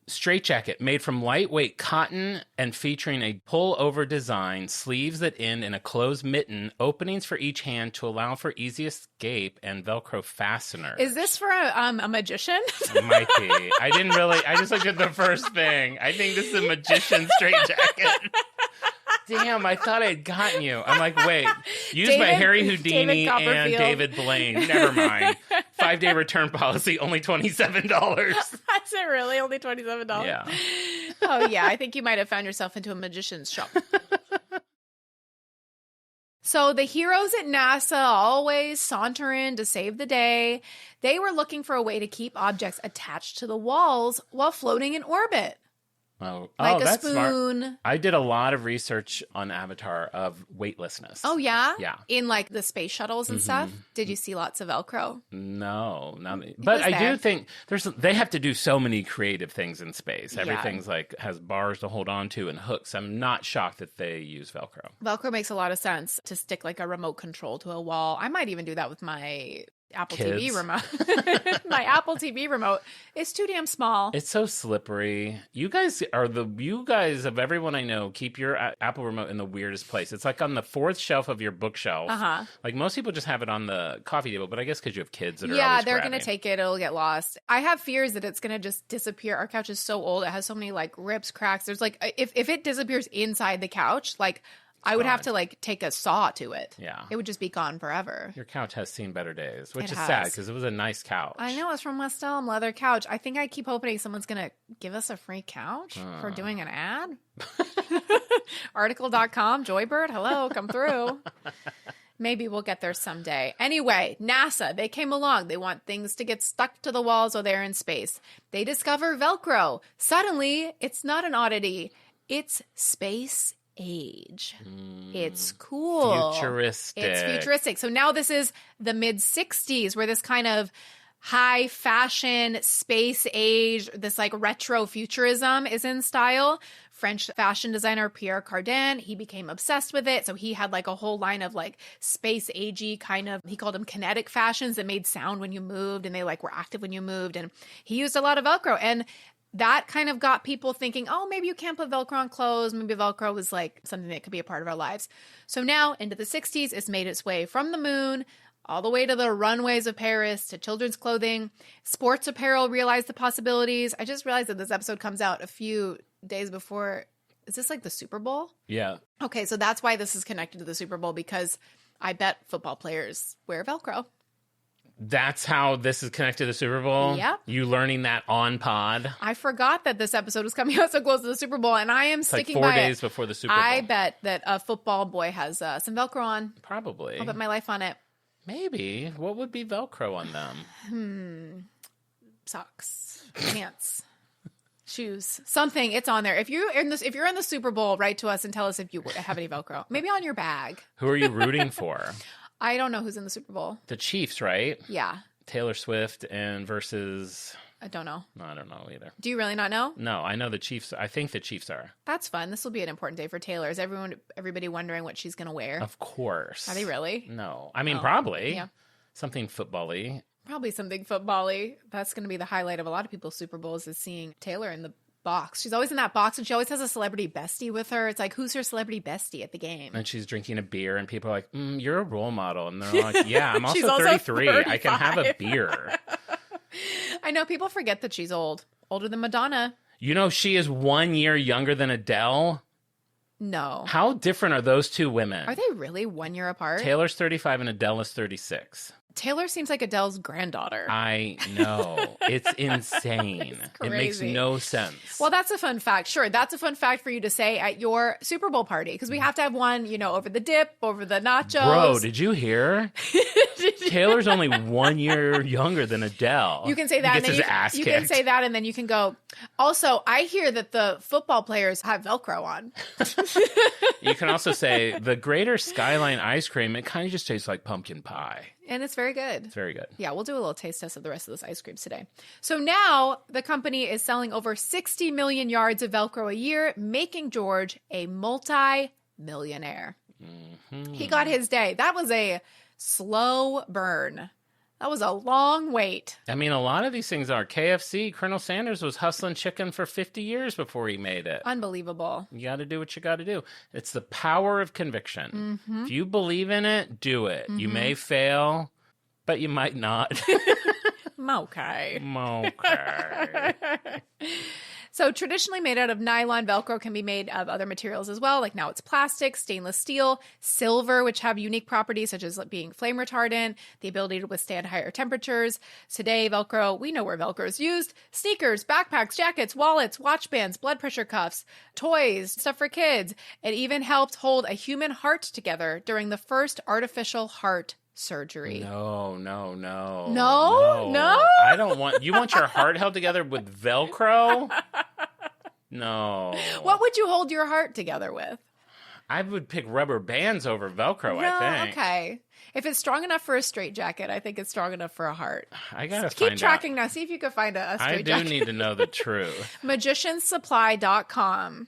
Straitjacket made from lightweight cotton and featuring a pull-over design, sleeves that end in a closed mitten, openings for each hand to allow for easy escape, and Velcro fasteners. Is this for a magician? It might be. I just looked at the first thing. I think this is a magician straitjacket. Damn, I thought I had gotten you. I'm like, wait, used by Harry Houdini and David Blaine. Never mind. 5-day return policy, only $27. That's it, really? Only $27? Yeah. Oh, yeah. I think you might have found yourself into a magician's shop. So the heroes at NASA always saunter in to save the day. They were looking for a way to keep objects attached to the walls while floating in orbit. Oh, Like a that's spoon. Smart. I did a lot of research on Avatar of weightlessness. Oh, yeah? Yeah. In like the space shuttles and stuff? Did you see lots of Velcro? No, not me. But I do think they have to do so many creative things in space. Everything's like has bars to hold on to and hooks. I'm not shocked that they use Velcro. Velcro makes a lot of sense to stick like a remote control to a wall. I might even do that with my Apple TV remote. My Apple TV remote is too damn small. It's so slippery. You guys of everyone I know keep your Apple remote in the weirdest place. It's like on the fourth shelf of your bookshelf. Uh-huh. Like most people just have it on the coffee table, but I guess because you have kids that are yeah, always they're grabbing. gonna take it. It'll get lost. I have fears that it's gonna just disappear. Our couch is so old; it has so many like rips, cracks. There's like if it disappears inside the couch, like I would have to like take a saw to it. Yeah. It would just be gone forever. Your couch has seen better days, which It is has. sad because it was a nice couch. I know, it's from West Elm, leather couch. I think I keep hoping someone's going to give us a free couch for doing an ad. Article.com, Joybird, hello, come through. Maybe we'll get there someday. Anyway, NASA, they came along. They want things to get stuck to the walls while they're in space. They discover Velcro. Suddenly, it's not an oddity. It's space age. It's cool. Futuristic. It's futuristic. So now this is the mid-60s where this kind of high fashion space age, this like retro futurism is in style. French fashion designer Pierre Cardin, he became obsessed with it. So he had like a whole line of like space agey kind of, he called them kinetic fashions that made sound when you moved and they like were active when you moved. And he used a lot of Velcro. And that kind of got people thinking, oh, maybe you can't put Velcro on clothes. Maybe Velcro was like something that could be a part of our lives. So now into the 60s, it's made its way from the moon all the way to the runways of Paris to children's clothing. Sports apparel realized the possibilities. I just realized that this episode comes out a few days before. Is this like the Super Bowl? Yeah. Okay, so that's why this is connected to the Super Bowl, because I bet football players wear Velcro. That's how this is connected to the Super Bowl? Yep. You learning that on pod? I forgot that this episode was coming out so close to the Super Bowl, and I am It's sticking like 4 by days it. before the Super Bowl. I bet that a football boy has some Velcro on. Probably. I'll bet my life on it. Maybe. What would be Velcro on them? Socks, pants, shoes, something. It's on there. If you're in the Super Bowl, write to us and tell us if you have any Velcro. Maybe on your bag. Who are you rooting for? I don't know who's in the Super Bowl. The Chiefs, right? Yeah, Taylor Swift and versus... I don't know. No, I don't know either. Do you really not know? No, I know the Chiefs. I think the Chiefs are. That's fun. This will be an important day for Taylor. Is everybody wondering what she's going to wear? Of course. Are they really? No. I mean, probably. Yeah. Something football-y. Probably something football-y. That's going to be the highlight of a lot of people's Super Bowls, is seeing Taylor in the box. She's always in that box, and she always has a celebrity bestie with her. It's like, who's her celebrity bestie at the game? And she's drinking a beer, and people are like, you're a role model. And they're like, yeah, I'm She's also also 33. I can have a 35. beer. I know, people forget that she's old. Older than Madonna. You know, she is 1 year younger than Adele. No. How different are those two women? Are they really 1 year apart? Taylor's 35 and Adele is 36. Taylor seems like Adele's granddaughter. I know. It's insane. It makes no sense. Well, that's a fun fact. Sure, that's a fun fact for you to say at your Super Bowl party, because we have to have one, over the dip, over the nachos. Bro, did you hear? Taylor's only 1 year younger than Adele. You can say that. He gets his ass you kicked. can say that, and then you can go, also, I hear that the football players have Velcro on. You can also say the Greater Skyline ice cream, it kind of just tastes like pumpkin pie. And it's very good. It's very good. Yeah, we'll do a little taste test of the rest of those ice creams today. So now the company is selling over 60 million yards of Velcro a year, making George a multi-millionaire. Mm-hmm. He got his day. That was a slow burn. That was a long wait. I mean, a lot of these things are. KFC, Colonel Sanders was hustling chicken for 50 years before he made it. Unbelievable. You got to do what you got to do. It's the power of conviction. Mm-hmm. If you believe in it, do it. Mm-hmm. You may fail, but you might not. Okay. Okay. So traditionally made out of nylon, Velcro can be made of other materials as well. Like now it's plastic, stainless steel, silver, which have unique properties such as being flame retardant, the ability to withstand higher temperatures. Today, Velcro, we know where Velcro is used. Sneakers, backpacks, jackets, wallets, watch bands, blood pressure cuffs, toys, stuff for kids. It even helped hold a human heart together during the first artificial heart surgery. No. No? I don't want... You want your heart held together with Velcro? No. What would you hold your heart together with? I would pick rubber bands over Velcro, I think. Okay. If it's strong enough for a straitjacket, I think it's strong enough for a heart. I gotta keep tracking now. See if you can find a straitjacket. I do need to know the truth. Magiciansupply.com.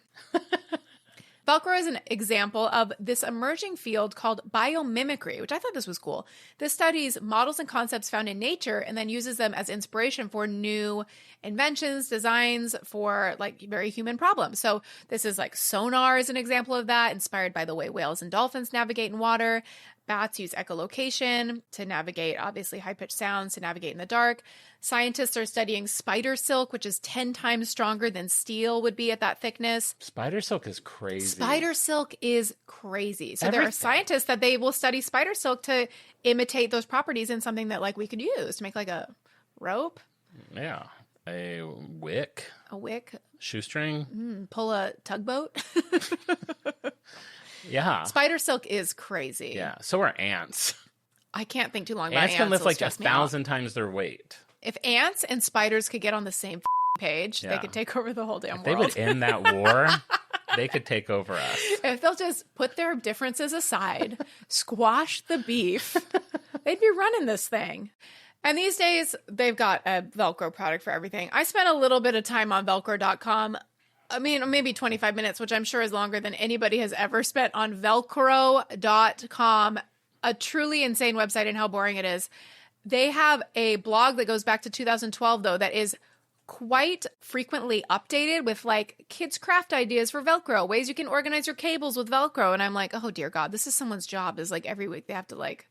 Velcro is an example of this emerging field called biomimicry, which I thought this was cool. This studies models and concepts found in nature and then uses them as inspiration for new inventions, designs for like very human problems. So this is like sonar is an example of that, inspired by the way whales and dolphins navigate in water. Bats use echolocation to navigate, obviously, high-pitched sounds to navigate in the dark. Scientists are studying spider silk, which is 10 times stronger than steel would be at that thickness. Spider silk is crazy. Spider silk is crazy. So there are scientists that they will study spider silk to imitate those properties in something that like we could use to make like a rope. Yeah. A wick. A wick. Shoestring. Pull a tugboat. Yeah. Spider silk is crazy. Yeah. So are ants. I can't think too long about ants. Ants can lift like 1,000 times their weight. If ants and spiders could get on the same page, they could take over the whole damn world. They would end that war. They could take over us. If they'll just put their differences aside, squash the beef, they'd be running this thing. And these days, they've got a Velcro product for everything. I spent a little bit of time on Velcro.com. I mean, maybe 25 minutes, which I'm sure is longer than anybody has ever spent on Velcro.com, a truly insane website and how boring it is. They have a blog that goes back to 2012, though, that is quite frequently updated with like kids' craft ideas for Velcro, ways you can organize your cables with Velcro. And I'm like, oh, dear God, this is someone's job. Is like every week they have to like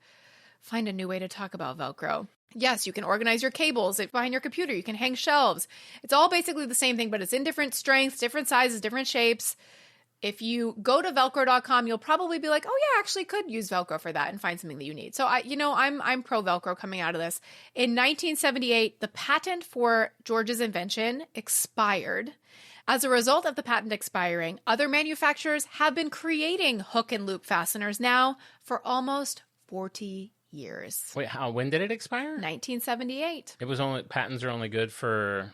find a new way to talk about Velcro. Yes, you can organize your cables behind your computer. You can hang shelves. It's all basically the same thing, but it's in different strengths, different sizes, different shapes. If you go to Velcro.com, you'll probably be like, oh yeah, I actually could use Velcro for that and find something that you need. So I'm pro Velcro coming out of this. In 1978, the patent for George's invention expired. As a result of the patent expiring, other manufacturers have been creating hook and loop fasteners now for almost 40 years. Wait, when did it expire? 1978. It was only, patents are only good for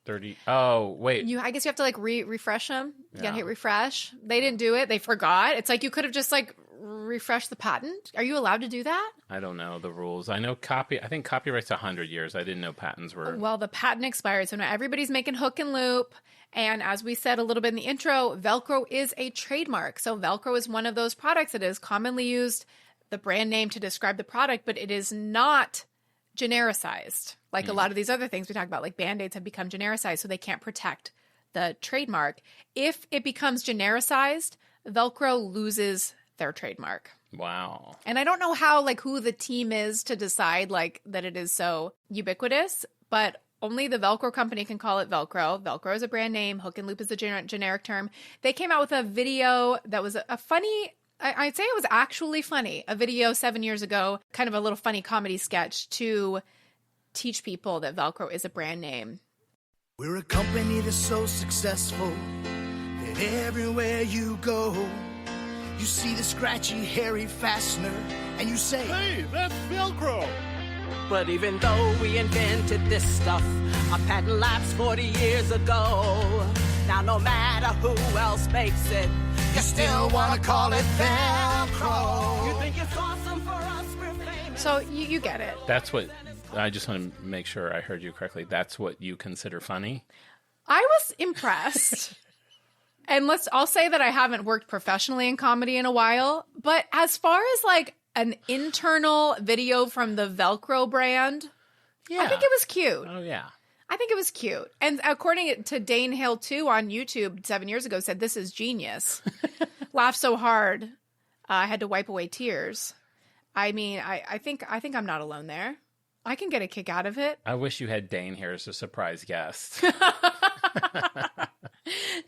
30. Oh, wait. I guess you have to like refresh them. You gotta hit refresh. They didn't do it. They forgot. It's like you could have just like refreshed the patent. Are you allowed to do that? I don't know the rules. I know I think copyright's 100 years. I didn't know patents were. Well, the patent expired. So now everybody's making hook and loop. And as we said a little bit in the intro, Velcro is a trademark. So Velcro is one of those products that is commonly used, the brand name to describe the product, but it is not genericized. Like a lot of these other things we talk about, like Band-Aids have become genericized, so they can't protect the trademark. If it becomes genericized, Velcro loses their trademark. Wow. And I don't know how, like, who the team is to decide, like, that it is so ubiquitous, but only the Velcro company can call it Velcro. Velcro is a brand name. Hook and loop is a generic term. They came out with a video that was a funny I'd say it was actually funny. A video 7 years ago, kind of a little funny comedy sketch to teach people that Velcro is a brand name. We're a company that's so successful that everywhere you go, you see the scratchy, hairy fastener, and you say, Hey, that's Velcro. But even though we invented this stuff, our patent lapsed 40 years ago. Now no matter who else makes it, you still want to call it Velcro. You think it's awesome for us, we're famous. So you get it. That's what, I just want to make sure I heard you correctly. That's what you consider funny? I was impressed. And I'll say that I haven't worked professionally in comedy in a while, but as far as like an internal video from the Velcro brand, Yeah. I think it was cute. Oh, yeah. I think it was cute. And according to Dane Hill 2 on YouTube 7 years ago, said, this is genius. Laughed so hard, I had to wipe away tears. I mean, I think I'm not alone there. I can get a kick out of it. I wish you had Dane here as a surprise guest.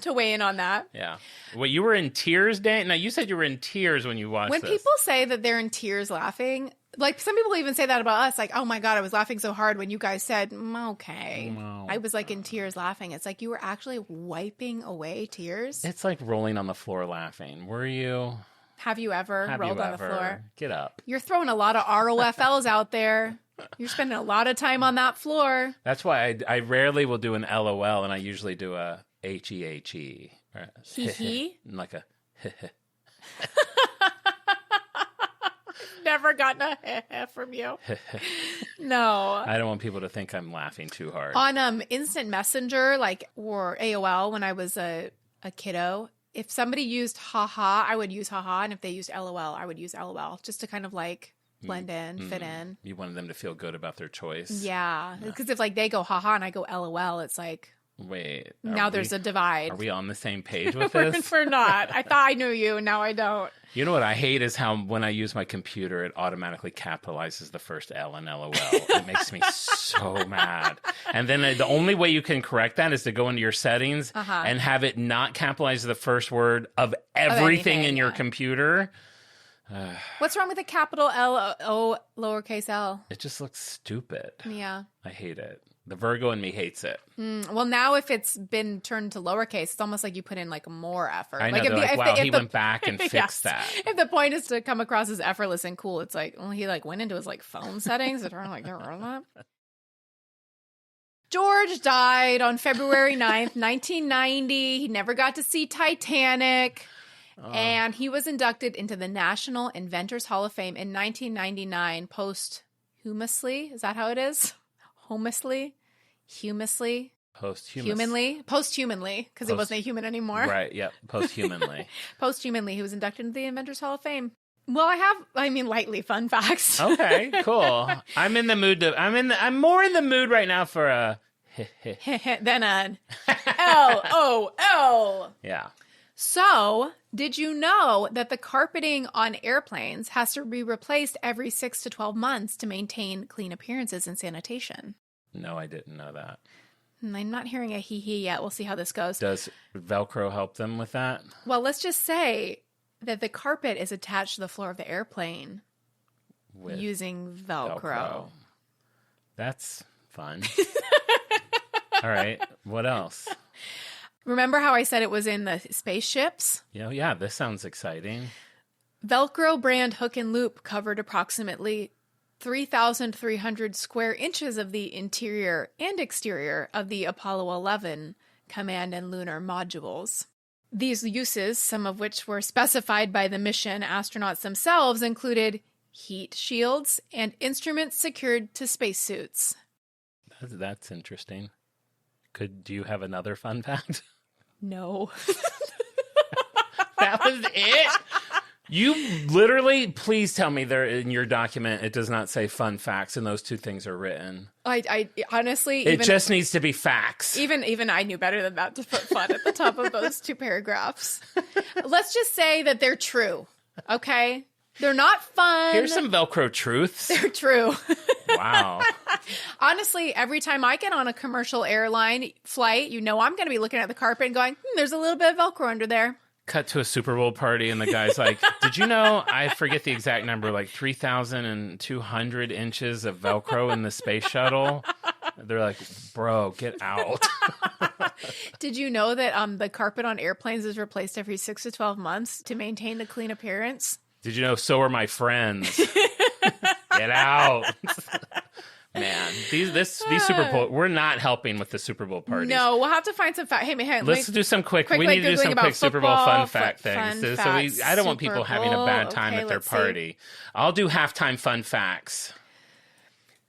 To weigh in on that. Yeah. Well, you were in tears, Dane? Now, you said you were in tears when you watched When this. people say that they're in tears laughing, like some people even say that about us, like, oh my God, I was laughing so hard when you guys said, okay. No. I was like in tears laughing. It's like you were actually wiping away tears. It's like rolling on the floor laughing. Were you? Have you ever Have rolled you on ever? the floor? Get up. You're throwing a lot of ROFLs out there. You're spending a lot of time on that floor. That's why I rarely will do an LOL, and I usually do a HEHE. Hee hee. Like a Never gotten a heh from you. No. I don't want people to think I'm laughing too hard. On Instant Messenger, like, or AOL when I was a kiddo, if somebody used haha, I would use haha, and if they used LOL, I would use LOL, just to kind of like blend in, fit in. You wanted them to feel good about their choice. Yeah, because if like they go haha and I go LOL, it's like Wait. now there's a divide. Are we on the same page with this? We're not. I thought I knew you, and now I don't. You know what I hate is how when I use my computer, it automatically capitalizes the first L in LOL. It makes me so mad. And then the only way you can correct that is to go into your settings and have it not capitalize the first word of everything anything, in your yeah. computer. What's wrong with the capital L O lowercase L? It just looks stupid. Yeah. I hate it. The Virgo in me hates it. Well, now if it's been turned to lowercase, it's almost like you put in like more effort. I know. Like They're like, wow, he the- went back and fixed Yes. that. If the point is to come across as effortless and cool, it's like, well, he like went into his like phone settings and like, get rid of that. George died on February 9th, 1990. He never got to see Titanic. And he was inducted into the National Inventors Hall of Fame in 1999 posthumously. Is that how it is? Posthumously, because he wasn't a human anymore. Right, yep, posthumanly. Posthumanly, he was inducted into the Inventors Hall of Fame. Well, lightly fun facts. Okay, cool. I'm in the mood I'm more in the mood right now for a Then an LOL. yeah. So, did you know that the carpeting on airplanes has to be replaced every 6 to 12 months to maintain clean appearances and sanitation? No, I didn't know that. I'm not hearing a hee-hee yet. We'll see how this goes. Does Velcro help them with that? Well, let's just say that the carpet is attached to the floor of the airplane With using Velcro. That's fun. All right. What else? Remember how I said it was in the spaceships? Yeah, this sounds exciting. Velcro brand hook and loop covered approximately 3,300 square inches of the interior and exterior of the Apollo 11 command and lunar modules. These uses, some of which were specified by the mission astronauts themselves, included heat shields and instruments secured to spacesuits. That's interesting. Do you have another fun fact? No. That was it? You literally, please tell me there in your document it does not say fun facts and those two things are written. I honestly, It just needs to be facts. Even I knew better than that to put fun at the top of those two paragraphs. Let's just say that they're true. Okay? They're not fun. Here's some Velcro truths. They're true. Wow. Honestly, every time I get on a commercial airline flight, I'm going to be looking at the carpet and going, there's a little bit of Velcro under there. Cut to a Super Bowl party, and the guy's like, did you know, I forget the exact number, like 3,200 inches of Velcro in the space shuttle? They're like, bro, get out. Did you know that the carpet on airplanes is replaced every 6 to 12 months to maintain a clean appearance? Did you know so are my friends? Get out. Man, these Super Bowl, we're not helping with the Super Bowl parties. No, we'll have to find some facts. Hey, let's do some quick. We need to do some quick Super Bowl fun fact things. I don't want people having a bad time at their party. I'll do halftime fun facts.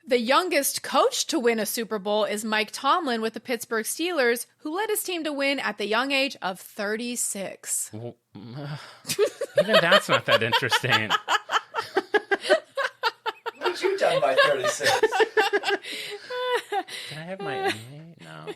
The youngest coach to win a Super Bowl is Mike Tomlin with the Pittsburgh Steelers, who led his team to win at the young age of 36. Well, even that's not that interesting. What you done by 36? Can I have my Emmy? No.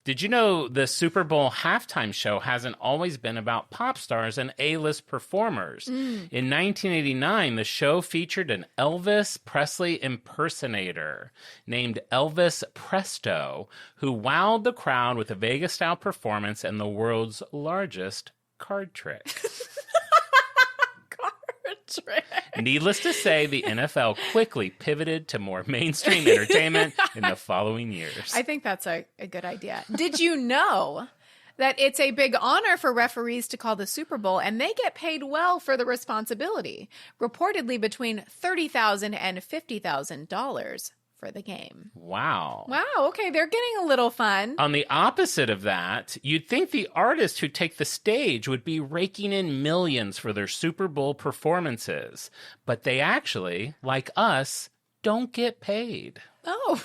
Did you know the Super Bowl halftime show hasn't always been about pop stars and A-list performers? In 1989, the show featured an Elvis Presley impersonator named Elvis Presto, who wowed the crowd with a Vegas-style performance and the world's largest card trick. Needless to say, the NFL quickly pivoted to more mainstream entertainment in the following years. I think that's a good idea. Did you know that it's a big honor for referees to call the Super Bowl, and they get paid well for the responsibility, reportedly between $30,000 and $50,000 for the game. Wow. Wow, okay, they're getting a little fun. On the opposite of that, you'd think the artists who take the stage would be raking in millions for their Super Bowl performances, but they actually, like us, don't get paid. Oh.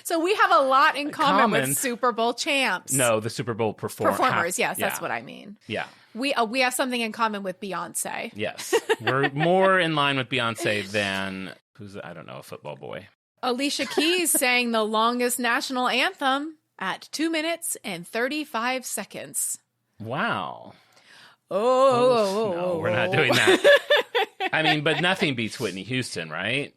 So we have a lot in common with Super Bowl champs. No, the Super Bowl performers. Yes, that's what I mean. Yeah. We have something in common with Beyonce. Yes. We're more in line with Beyonce than, I don't know, a football boy. Alicia Keys sang the longest national anthem at 2 minutes and 35 seconds. Wow. No, we're not doing that. I mean, but nothing beats Whitney Houston, right?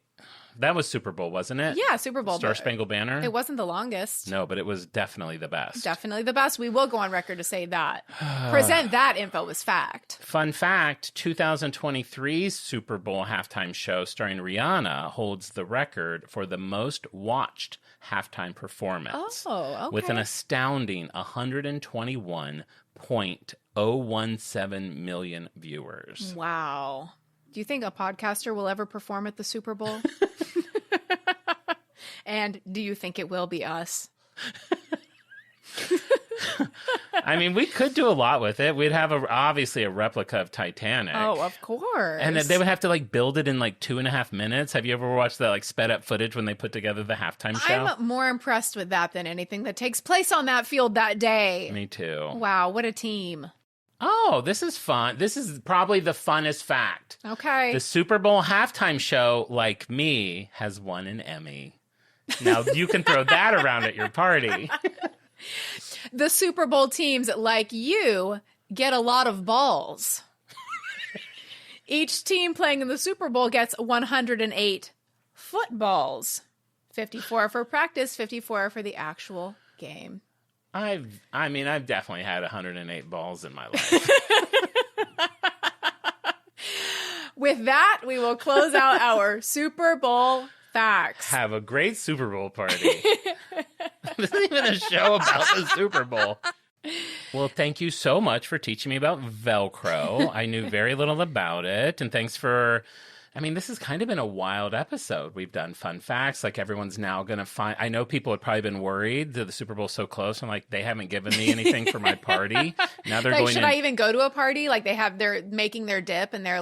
That was Super Bowl, wasn't it? Yeah, Super Bowl. Star Spangled Banner? It wasn't the longest. No, but it was definitely the best. Definitely the best. We will go on record to say that. Present that info as fact. Fun fact, 2023's Super Bowl halftime show starring Rihanna holds the record for the most watched halftime performance. Oh, okay. With an astounding 121.017 million viewers. Wow. Do you think a podcaster will ever perform at the Super Bowl? And do you think it will be us? I mean, we could do a lot with it. We'd have obviously a replica of Titanic. Oh, of course. And they would have to build it in 2.5 minutes. Have you ever watched that sped up footage when they put together the halftime show? I'm more impressed with that than anything that takes place on that field that day. Me too. Wow, what a team. Oh, this is fun. This is probably the funnest fact. Okay. The Super Bowl halftime show, like me, has won an Emmy. Now, you can throw that around at your party. The Super Bowl teams, like you, get a lot of balls. Each team playing in the Super Bowl gets 108 footballs. 54 for practice, 54 for the actual game. I've definitely had 108 balls in my life. With that, we will close out our Super Bowl facts. Have a great Super Bowl party. This isn't even a show about the Super Bowl. Well, thank you so much for teaching me about Velcro. I knew very little about it. And thanks for... this has kind of been a wild episode. We've done fun facts. Everyone's now going to find... I know people had probably been worried that the Super Bowl's so close. I'm they haven't given me anything for my party. Now they're going should I even go to a party? They're making their dip and they're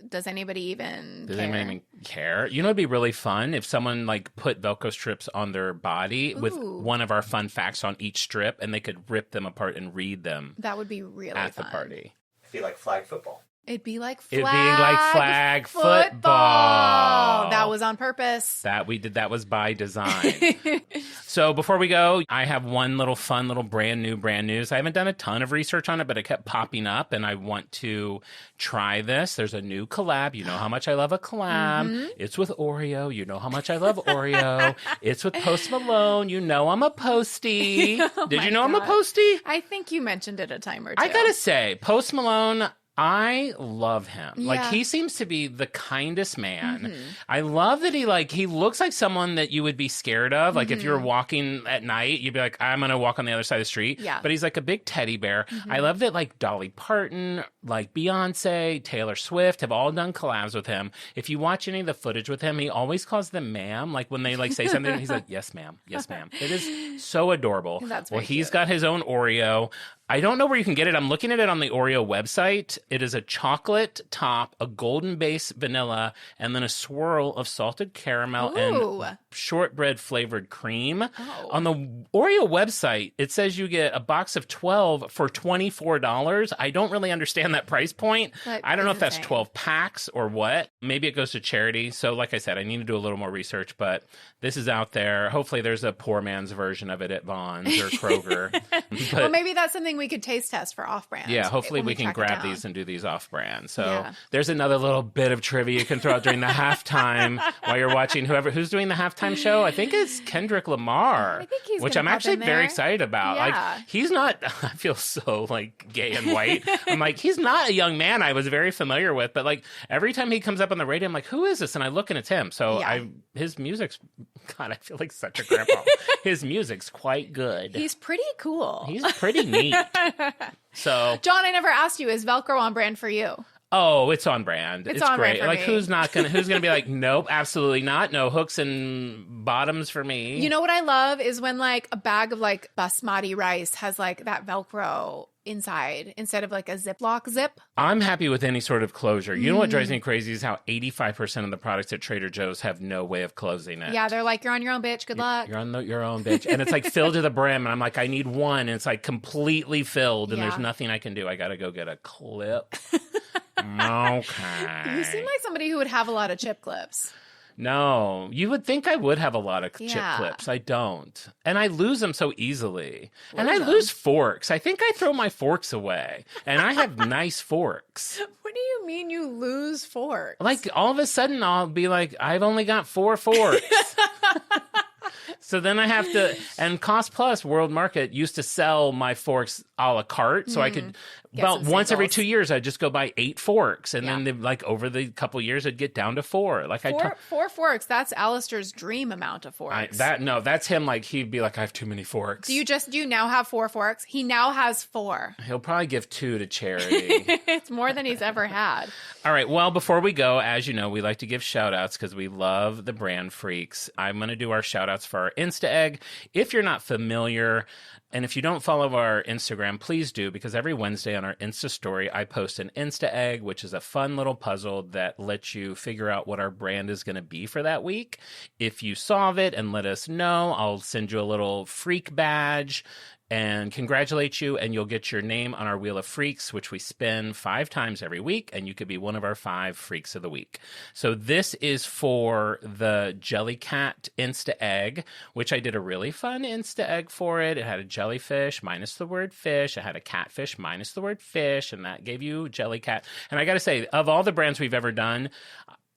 does anybody even care? Anyone even care? You know, it'd be really fun if someone put Velcro strips on their body with one of our fun facts on each strip and they could rip them apart and read them. That would be really fun. At the fun. party. It'd be like flag football. It'd be like flag football. That was on purpose. That we did. That was by design. So before we go, I have one little fun little brand news. I haven't done a ton of research on it, but it kept popping up and I want to try this. There's a new collab. You know how much I love a collab. Mm-hmm. It's with Oreo. You know how much I love Oreo. It's with Post Malone. You know I'm a postie. Oh Did my you know I'm a God. postie? I think you mentioned it a time or two. I gotta say, Post Malone, I love him. Like, Yeah. he seems to be the kindest man. I love that he looks like someone that you would be scared of. Like, if you were walking at night, you'd be like, I'm going to walk on the other side of the street. Yeah. But he's like a big teddy bear. I love that, like, Dolly Parton, like Beyonce, Taylor Swift have all done collabs with him. If you watch any of the footage with him, he always calls them ma'am. Like, when they, like, say something, he's like, yes, ma'am. Yes, ma'am. It is so adorable. That's well, very he's cute. got his own Oreo. I don't know where you can get it. I'm looking at it on the Oreo website. It is a chocolate top, a golden base vanilla, and then a swirl of salted caramel Ooh. and shortbread flavored cream. Oh. On the Oreo website, it says you get a box of 12 for $24. I don't really understand that price point. That I don't know is if that's insane. 12 packs or what. Maybe it goes to charity. So like I said, I need to do a little more research, but this is out there. Hopefully there's a poor man's version of it at Vons or Kroger. Well, maybe that's something we could taste test for off-brand. Yeah, hopefully when we can track it grab down. these and do these off-brand. So Yeah. there's another little bit of trivia you can throw out during the halftime while you're watching who's doing the halftime show. I think it's Kendrick Lamar, I think he's which gonna I'm pop actually in very there. excited about. Yeah. Like, he's not, I feel so like gay and white. I'm like, he's not a young man I was very familiar with, but like every time he comes up on the radio, I'm like, who is this? And I look and it's him. So Yeah. his music's, God, I feel like such a grandpa. His music's quite good. He's pretty cool. He's pretty neat. So, John, I never asked you, is Velcro on brand for you? oh, it's on brand. It's It's on great. brand for Like, me. who's gonna be like, nope, absolutely not. No hooks and bottoms for me. You know what I love is when like a bag of like basmati rice has like that Velcro inside instead of like a Ziploc zip. I'm happy with any sort of closure. You know what Mm. drives me crazy is how 85% of the products at Trader Joe's have no way of closing it. Yeah, they're like, you're on your own, bitch. Good luck. You're on your own, bitch. And it's like filled to the brim. And I'm like, I need one. And it's like completely filled. And Yeah. there's nothing I can do. I got to go get a clip. Okay. You seem like somebody who would have a lot of chip clips. No, you would think I would have a lot of chip Yeah. clips. I don't. And I lose them so easily. And I them. lose forks. I think I throw my forks away. And I have nice forks. What do you mean you lose forks? Like, all of a sudden, I'll be like, I've only got 4 forks. So then I have to, and Cost Plus World Market used to sell my forks a la carte. So I could, Get about some once every singles. 2 years, I'd just go buy 8 forks. And Yeah. then, like, over the couple years, I'd get down to 4. Like, Four forks. That's Alistair's dream amount of forks. that's him. Like, he'd be like, I have too many forks. Do you now have 4 forks? He now has 4. He'll probably give 2 to charity. It's more than he's ever had. All right. Well, before we go, as you know, we like to give shout outs because we love the brand freaks. I'm going to do our shout outs for our Insta Egg. If you're not familiar, and if you don't follow our Instagram, please do, because every Wednesday on our Insta story, I post an Insta Egg, which is a fun little puzzle that lets you figure out what our brand is going to be for that week. If you solve it and let us know, I'll send you a little freak badge and congratulate you, and you'll get your name on our Wheel of Freaks, which we spin 5 times every week, and you could be one of our 5 freaks of the week. So this is for the Jellycat Insta Egg, which I did a really fun Insta Egg for it. It had a jellyfish minus the word fish. It had a catfish minus the word fish, and that gave you Jellycat. And I got to say, of all the brands we've ever done,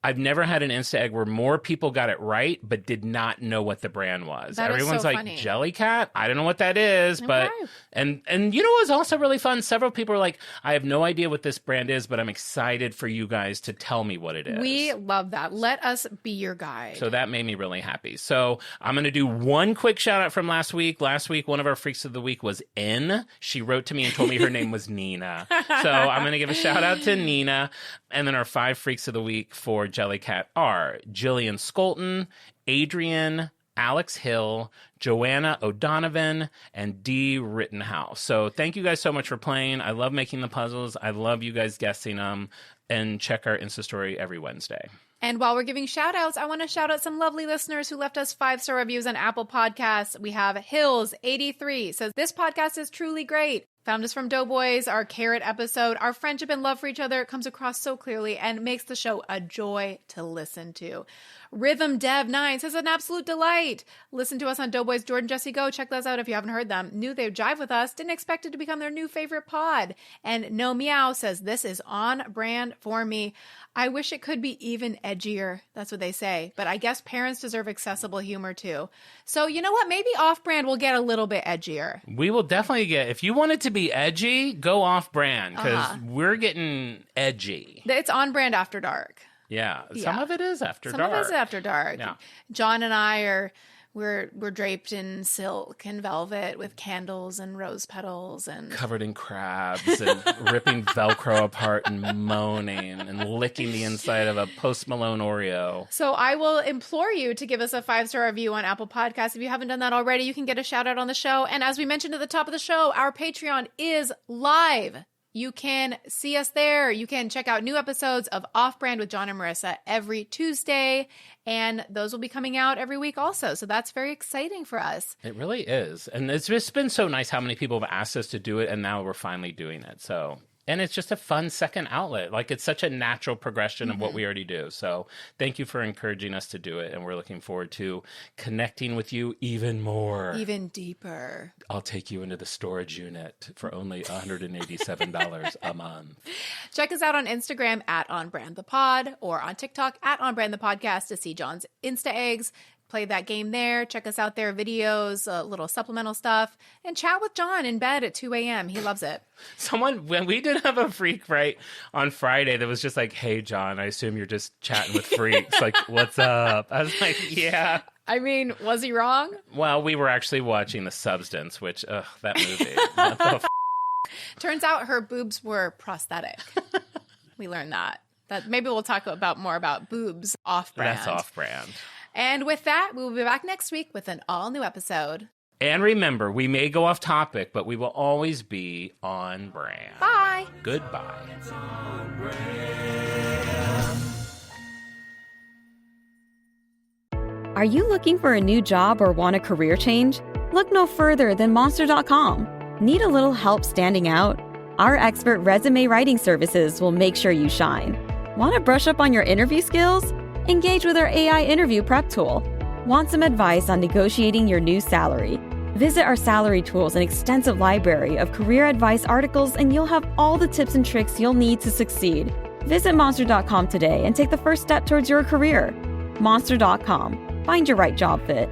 I've never had an Insta Egg where more people got it right but did not know what the brand was. That is Everyone's so like, funny. Jellycat? I don't know what that is, but Okay. and you know what was also really fun? Several people were like, I have no idea what this brand is, but I'm excited for you guys to tell me what it is. We love that. Let us be your guide. So that made me really happy. So I'm going to do one quick shout out from last week. Last week, one of our freaks of the week was N. She wrote to me and told me her name was Nina. So I'm going to give a shout out to Nina. And then our 5 freaks of the week for Jellycat are Jillian Skolton, Adrian, Alex Hill, Joanna O'Donovan, and Dee Rittenhouse. So thank you guys so much for playing. I love making the puzzles. I love you guys guessing them. And check our Insta story every Wednesday. And while we're giving shout outs, I want to shout out some lovely listeners who left us 5-star reviews on Apple Podcasts. We have Hills83 says, this podcast is truly great. Found us from Doughboys, our carrot episode. Our friendship and love for each other comes across so clearly and makes the show a joy to listen to. Rhythm Dev 9 says an absolute delight. Listen to us on Doughboys, Jordan, Jesse Go. Check those out if you haven't heard them. Knew they'd jive with us. Didn't expect it to become their new favorite pod. And No Meow says this is on brand for me. I wish it could be even edgier. That's what they say. But I guess parents deserve accessible humor too. So you know what? Maybe Off-Brand will get a little bit edgier. We will definitely get, if you want it to be edgy, go Off-Brand because we're getting edgy. It's on brand after dark. Yeah, some of it is after dark. Some of it is after dark. Yeah. John and I we're draped in silk and velvet with candles and rose petals and covered in crabs and ripping Velcro apart and moaning and licking the inside of a Post Malone Oreo. So I will implore you to give us a 5-star review on Apple Podcasts. If you haven't done that already, you can get a shout out on the show. And as we mentioned at the top of the show, our Patreon is live. You can see us there. You can check out new episodes of Off-Brand with Jon and Marisa every Tuesday, and those will be coming out every week also. So that's very exciting for us. It really is. And it's just been so nice how many people have asked us to do it, and now we're finally doing it. So, and it's just a fun second outlet. Like, it's such a natural progression of what we already do. So thank you for encouraging us to do it, and we're looking forward to connecting with you even more. Even deeper. I'll take you into the storage unit for only $187 a month. Check us out on Instagram at OnBrandThePod or on TikTok at OnBrandThePodcast to see John's Insta eggs. Play that game there. Check us out there, videos, little supplemental stuff, and chat with John in bed at 2 a.m. He loves it. When we did have a freak right on Friday that was just like, hey, John, I assume you're just chatting with freaks. Like, what's up? I was like, yeah. I mean, was he wrong? Well, we were actually watching The Substance, which, that movie. What the Turns out her boobs were prosthetic. We learned that. Maybe we'll talk more about boobs off-brand. That's off-brand. And with that, we will be back next week with an all-new episode. And remember, we may go off topic, but we will always be on brand. Bye. Goodbye. Are you looking for a new job or want a career change? Look no further than Monster.com. Need a little help standing out? Our expert resume writing services will make sure you shine. Want to brush up on your interview skills? Engage with our AI interview prep tool. Want some advice on negotiating your new salary? Visit our salary tools and extensive library of career advice articles, and you'll have all the tips and tricks you'll need to succeed. Visit Monster.com today and take the first step towards your career. Monster.com. Find your right job fit.